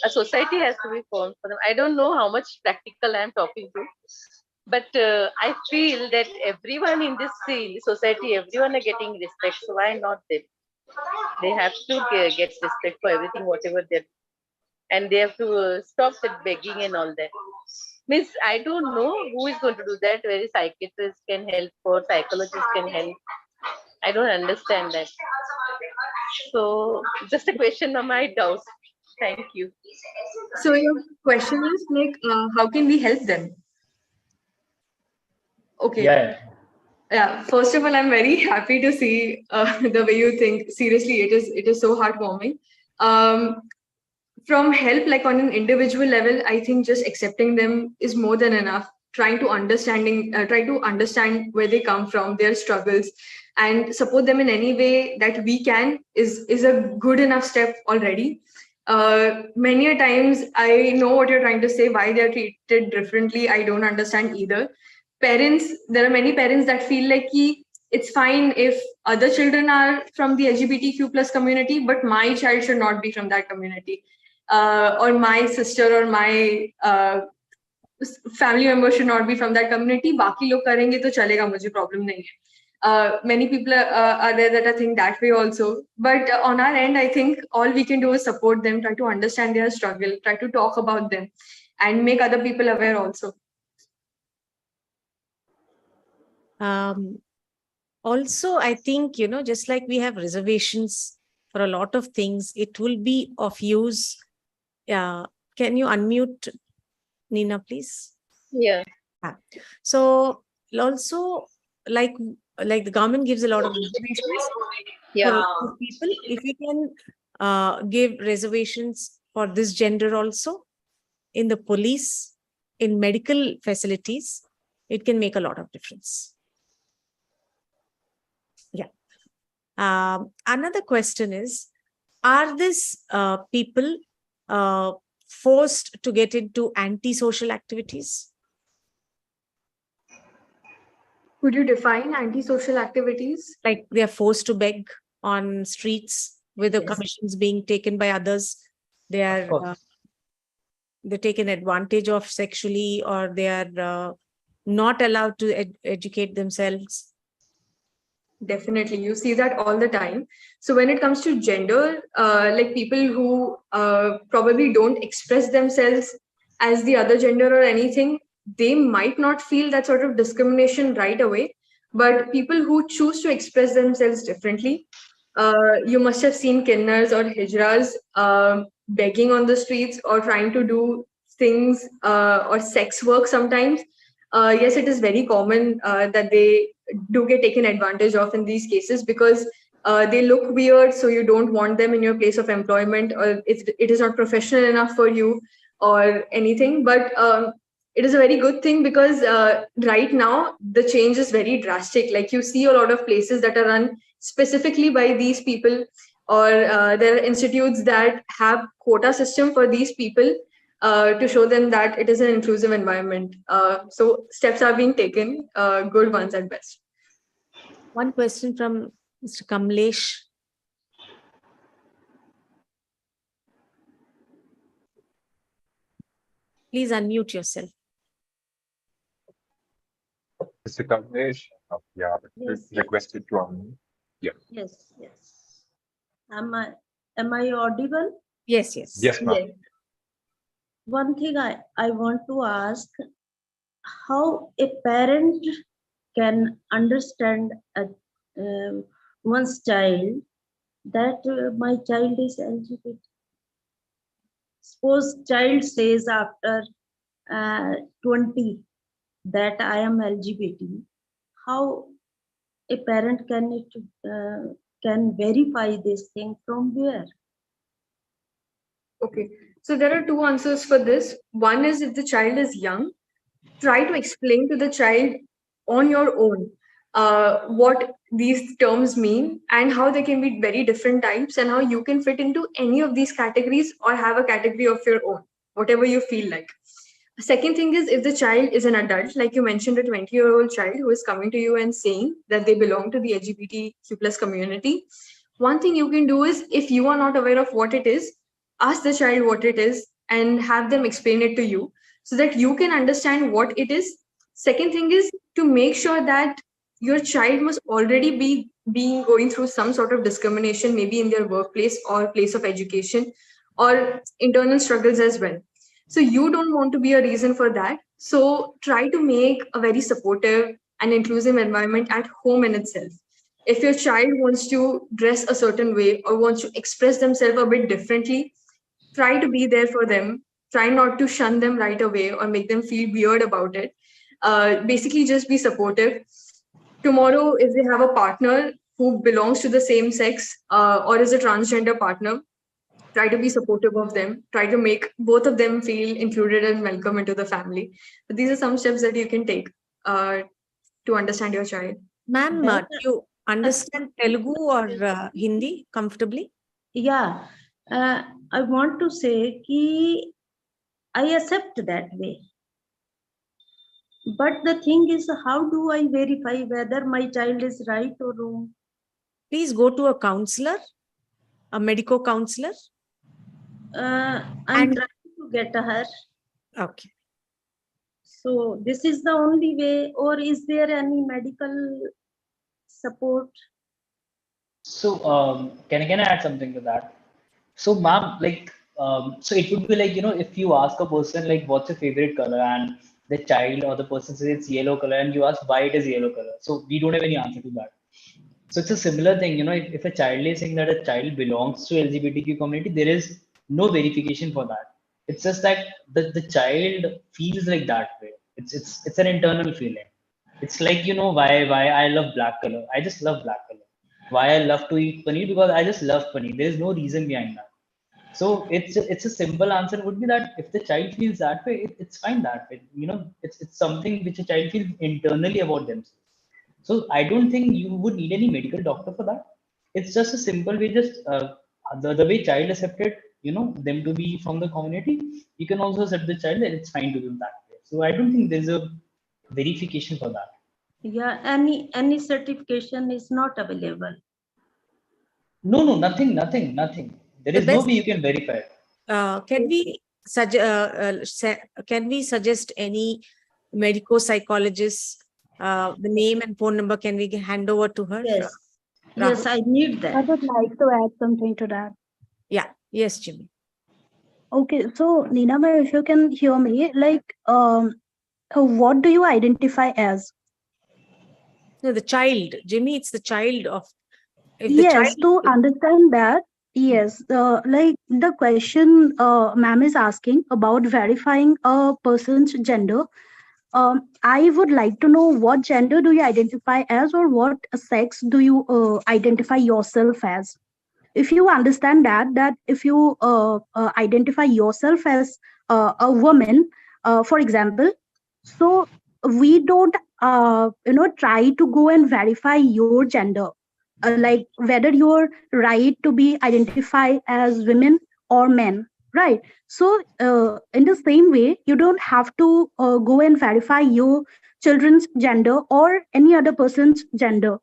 A society has to be formed for them. I don't know how much practical I am talking to, but I feel that everyone in this field, society, everyone are getting respect. So why not them? They have to get respect for everything, whatever they're, and they have to stop that begging and all that. Means I don't know who is going to do that. Very psychiatrist can help or psychologist can help. I don't understand that. So just a question of my doubt. Thank you. So your question is like, how can we help them? Okay. Yeah. Yeah. First of all, I'm very happy to see the way you think. Seriously, it is so heartwarming. From help, like on an individual level, I think just accepting them is more than enough. Try to understand where they come from, their struggles, and support them in any way that we can is a good enough step already. Many a times I know what you're trying to say, why they're treated differently. I don't understand either. There are many parents that feel like it's fine if other children are from the LGBTQ plus community, but my child should not be from that community. Or my sister or my family member should not be from that community. बाकी लोग करेंगे तो चलेगा, मुझे problem नहीं है. Many people are there that are think that way also. But on our end, I think all we can do is support them, try to understand their struggle, try to talk about them, and make other people aware also. Also, I think, just like we have reservations for a lot of things, it will be of use. Can you unmute Nina, please? Yeah. So also, like the government gives a lot of reservations Yeah. for people. If you can give reservations for this gender also in the police, in medical facilities, it can make a lot of difference. Yeah. Another question is, are these people forced to get into antisocial activities? Could you define antisocial activities? Like they are forced to beg on streets with the commissions being taken by others. They are they're taken advantage of sexually, or they are not allowed to educate themselves. Definitely, you see that all the time. So when it comes to gender, like people who probably don't express themselves as the other gender or anything, they might not feel that sort of discrimination right away. But people who choose to express themselves differently, you must have seen kinnars or hijras begging on the streets or trying to do things or sex work sometimes. Yes, it is very common that they do get taken advantage of in these cases because they look weird, so you don't want them in your place of employment, or it is not professional enough for you or anything. But it is a very good thing because right now the change is very drastic. Like you see a lot of places that are run specifically by these people, or there are institutes that have quota system for these people to show them that it is an inclusive environment. So steps are being taken, good ones at best. One question from Mr. Kamlesh. Please unmute yourself. Mr. Kamlesh, yeah, Yes, requested to unmute. Yeah. yes. Am I audible? Yes. Yes, ma'am. Yes. One thing I want to ask, how a parent can understand one's child that my child is LGBT. Suppose child says after 20 that I am LGBT. How a parent can verify this thing from where? Okay. So there are two answers for this. One is, if the child is young, try to explain to the child on your own what these terms mean and how they can be very different types and how you can fit into any of these categories or have a category of your own, whatever you feel like. Second thing is, if the child is an adult, like you mentioned, a 20-year-old child who is coming to you and saying that they belong to the LGBTQ plus community, one thing you can do is, if you are not aware of what it is, ask the child what it is and have them explain it to you so that you can understand what it is. Second thing is to make sure that your child must already be going through some sort of discrimination, maybe in their workplace or place of education, or internal struggles as well. So you don't want to be a reason for that. So try to make a very supportive and inclusive environment at home in itself. If your child wants to dress a certain way or wants to express themselves a bit differently, try to be there for them. Try not to shun them right away or make them feel weird about it. Basically, just be supportive. Tomorrow, if they have a partner who belongs to the same sex or is a transgender partner, try to be supportive of them. Try to make both of them feel included and welcome into the family. So these are some steps that you can take to understand your child. Ma'am, do you understand Telugu or Hindi comfortably? Yeah, I want to say कि I accept that way. But the thing is, how do I verify whether my child is right or wrong? Please go to a counselor, a medical counselor. I'm trying to get her. Okay. So this is the only way, or is there any medical support? So can I add something to that? So ma'am, like so it would be like, if you ask a person like what's your favorite color, and the child or the person says it's yellow color, and you ask why it is yellow color, so we don't have any answer to that. So it's a similar thing, if a child is saying that a child belongs to LGBTQ community, there is no verification for that. It's just that the child feels like that way. It's an internal feeling. It's like, why I love black color. I just love black color. Why I love to eat paneer, because I just love paneer. There is no reason behind that. So it's a simple answer would be that if the child feels that way, it's fine that way. It's something which a child feels internally about themselves. So I don't think you would need any medical doctor for that. It's just a simple way, just the way child accepted, them to be from the community. You can also accept the child that it's fine to do that way. So I don't think there's a verification for that. Yeah, any certification is not available. No, nothing. There is no way you can verify. Can we suggest any medico psychologist? The name and phone number, can we hand over to her? Yes. Rahul? Yes, I need that. I would like to add something to that. Yeah. Yes, Jimmy. Okay, so Nina, ma'am, if you can hear me, like, what do you identify as? No, the child, Jimmy. It's the child of. If the Yes, child, to understand that, yes, like the question ma'am is asking about verifying a person's gender. I would like to know what gender do you identify as, or what sex do you identify yourself as? If you understand that if you identify yourself as a woman, for example, so we don't try to go and verify your gender, like whether you're right to be identified as women or men, right? So in the same way, you don't have to go and verify your children's gender or any other person's gender.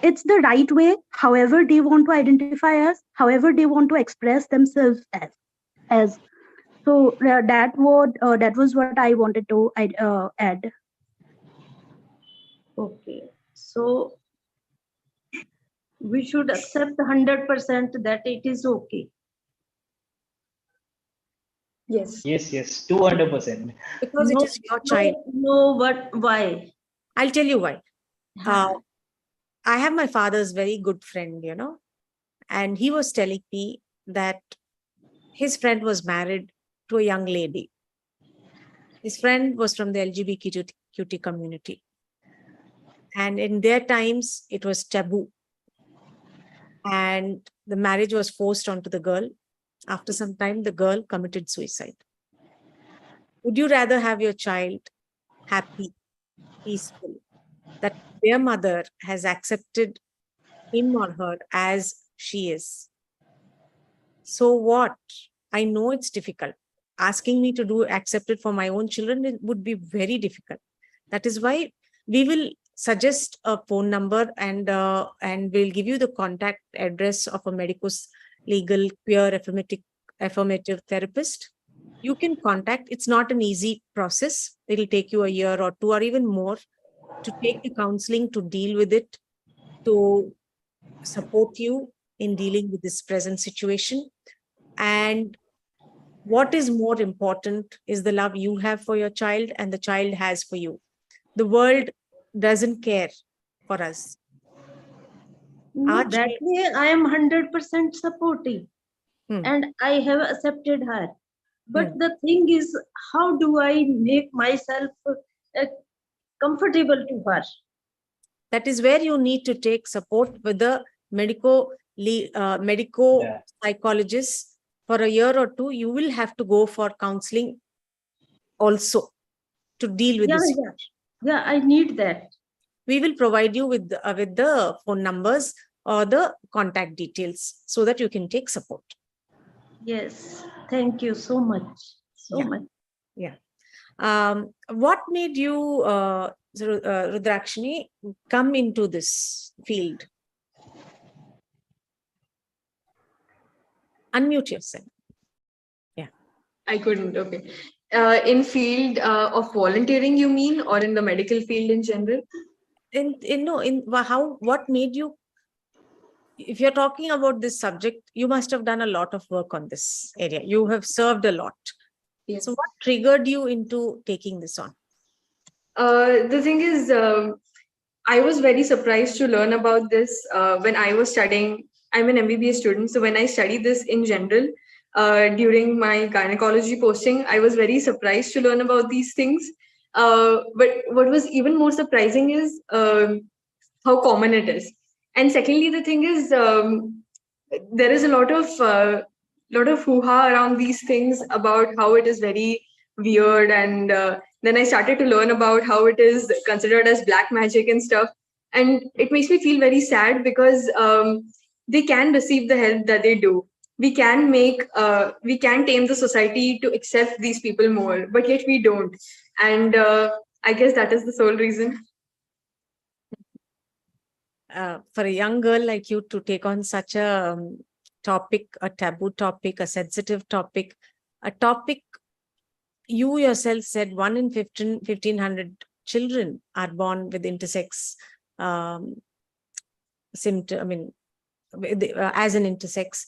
It's the right way, however they want to identify as, however they want to express themselves as. So that was what I wanted to add. Okay. So we should accept 100% that it is okay. Yes. Yes, 200%. because it is your child. No, why? I'll tell you why. I have my father's very good friend, and he was telling me that his friend was married to a young lady. His friend was from the LGBTQ community. And in their times, it was taboo. And the marriage was forced onto the girl. After some time, the girl committed suicide. Would you rather have your child happy, peaceful, that their mother has accepted him or her as she is? So what? I know it's difficult. Asking me to do accept it for my own children, it would be very difficult. That is why we will suggest a phone number, and we'll give you the contact address of a medicus legal queer affirmative therapist. You can contact. It's not an easy process. It'll take you a year or two or even more to take the counseling, to deal with it, to support you in dealing with this present situation. And what is more important is the love you have for your child and the child has for you. The world doesn't care for us. No, that way I am 100% supportive and I have accepted her. But the thing is, how do I make myself comfortable to her? That is where you need to take support with the psychologist for a year or two. You will have to go for counseling also to deal with this. Yeah, I need that. We will provide you with the phone numbers or the contact details so that you can take support. Yes, thank you so much. So much. Yeah. What made you, Rudrakshi, come into this field? Unmute yourself. Yeah. I couldn't. Okay. In field of volunteering, you mean, or in the medical field in general? What made you, if you're talking about this subject, you must have done a lot of work on this area. You have served a lot. Yes. So what triggered you into taking this on? The thing is, I was very surprised to learn about this when I was studying. I'm an MBBS student. So when I studied this in general, during my gynecology posting, I was very surprised to learn about these things. But what was even more surprising is how common it is. And secondly, the thing is, there is a lot of hoo-ha around these things about how it is very weird. And then I started to learn about how it is considered as black magic and stuff. And it makes me feel very sad because they can receive the help that they do. We can tame the society to accept these people more, but yet we don't. And I guess that is the sole reason. For a young girl like you to take on such a topic, a taboo topic, a sensitive topic, a topic you yourself said 1 in 1,500 children are born with intersex symptom. I mean, as an intersex,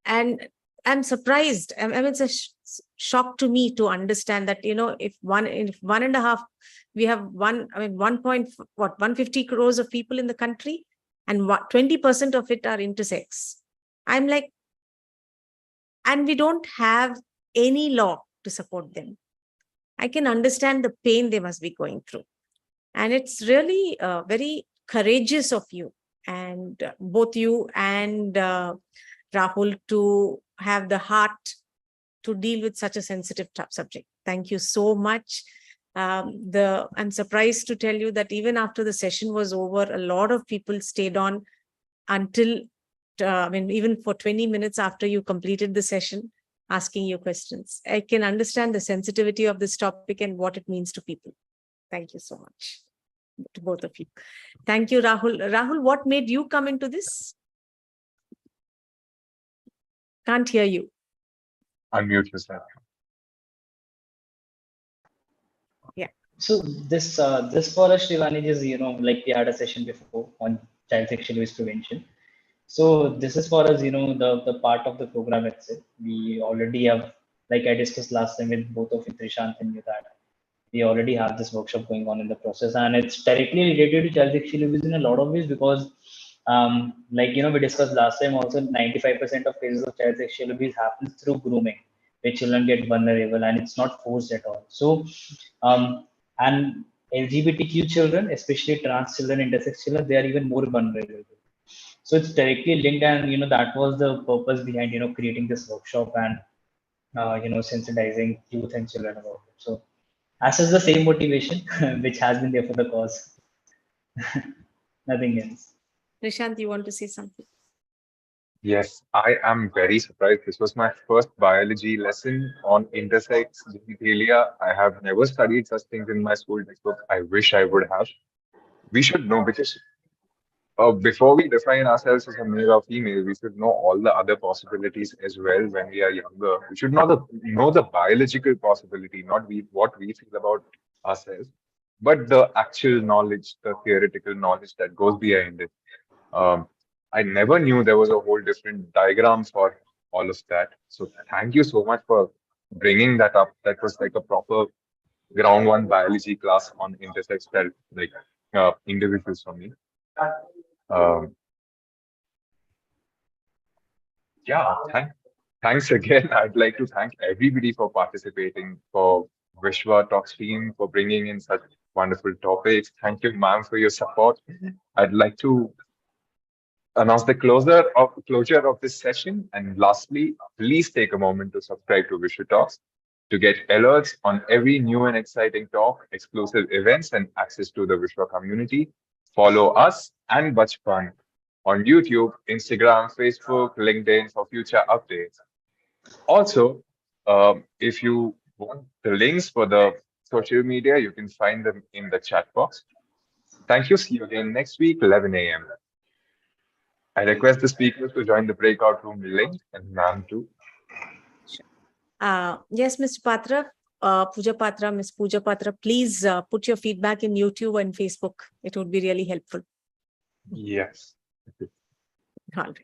and I'm surprised. I mean, it's a shock to me to understand that, if 1.5, we have 150 crores of people in the country, and 20% of it are intersex. I'm like, and we don't have any law to support them. I can understand the pain they must be going through. And it's really very courageous of you, and both you and Rahul, to have the heart to deal with such a sensitive subject. Thank you so much. I'm surprised to tell you that even after the session was over, a lot of people stayed on until, even for 20 minutes after you completed the session, asking you questions. I can understand the sensitivity of this topic and what it means to people. Thank you so much to both of you. Thank you, Rahul. Rahul, what made you come into this? Can't hear you. Unmute yourself. Yeah. So this for us, Shivani, is, like we had a session before on child sexual abuse prevention. So this is for us, the part of the program itself. We already have, like I discussed last time with both of you, Trishant and you, that we already have this workshop going on in the process, and it's directly related to child sexual abuse in a lot of ways because, we discussed last time also, 95% of cases of child sexual abuse happens through grooming, where children get vulnerable and it's not forced at all. So, and LGBTQ children, especially trans children, intersex children, they are even more vulnerable. So it's directly linked, and that was the purpose behind creating this workshop and sensitizing youth and children about it. So as is the same motivation which has been there for the cause. Nothing else. Prashant, you want to say something? Yes, I am very surprised. This was my first biology lesson on intersex genitalia. I have never studied such things in my school textbook. I wish I would have. We should know, because before we define ourselves as a male or female, we should know all the other possibilities as well when we are younger. We should know the biological possibility, not what we feel about ourselves, but the actual knowledge, the theoretical knowledge that goes behind it. I never knew there was a whole different diagram for all of that. So thank you so much for bringing that up. That was like a proper ground one biology class on intersex felt like individuals for me. Yeah, thanks again. I'd like to thank everybody for participating, for WishwaTalks team for bringing in such wonderful topics. Thank you, ma'am, for your support. I'd like to announce the closure of this session. And lastly, please take a moment to subscribe to WishwaTalks to get alerts on every new and exciting talk, exclusive events, and access to the Wishwa community. Follow us and Bachpan on YouTube, Instagram, Facebook, LinkedIn for future updates. Also, if you want the links for the social media, you can find them in the chat box. Thank you. See you again next week, 11 a.m. I request the speakers to join the breakout room link and ma'am too. Yes, Mr. Patra, Pooja Patra, Ms. Pooja Patra, please put your feedback in YouTube and Facebook. It would be really helpful. Yes. All right.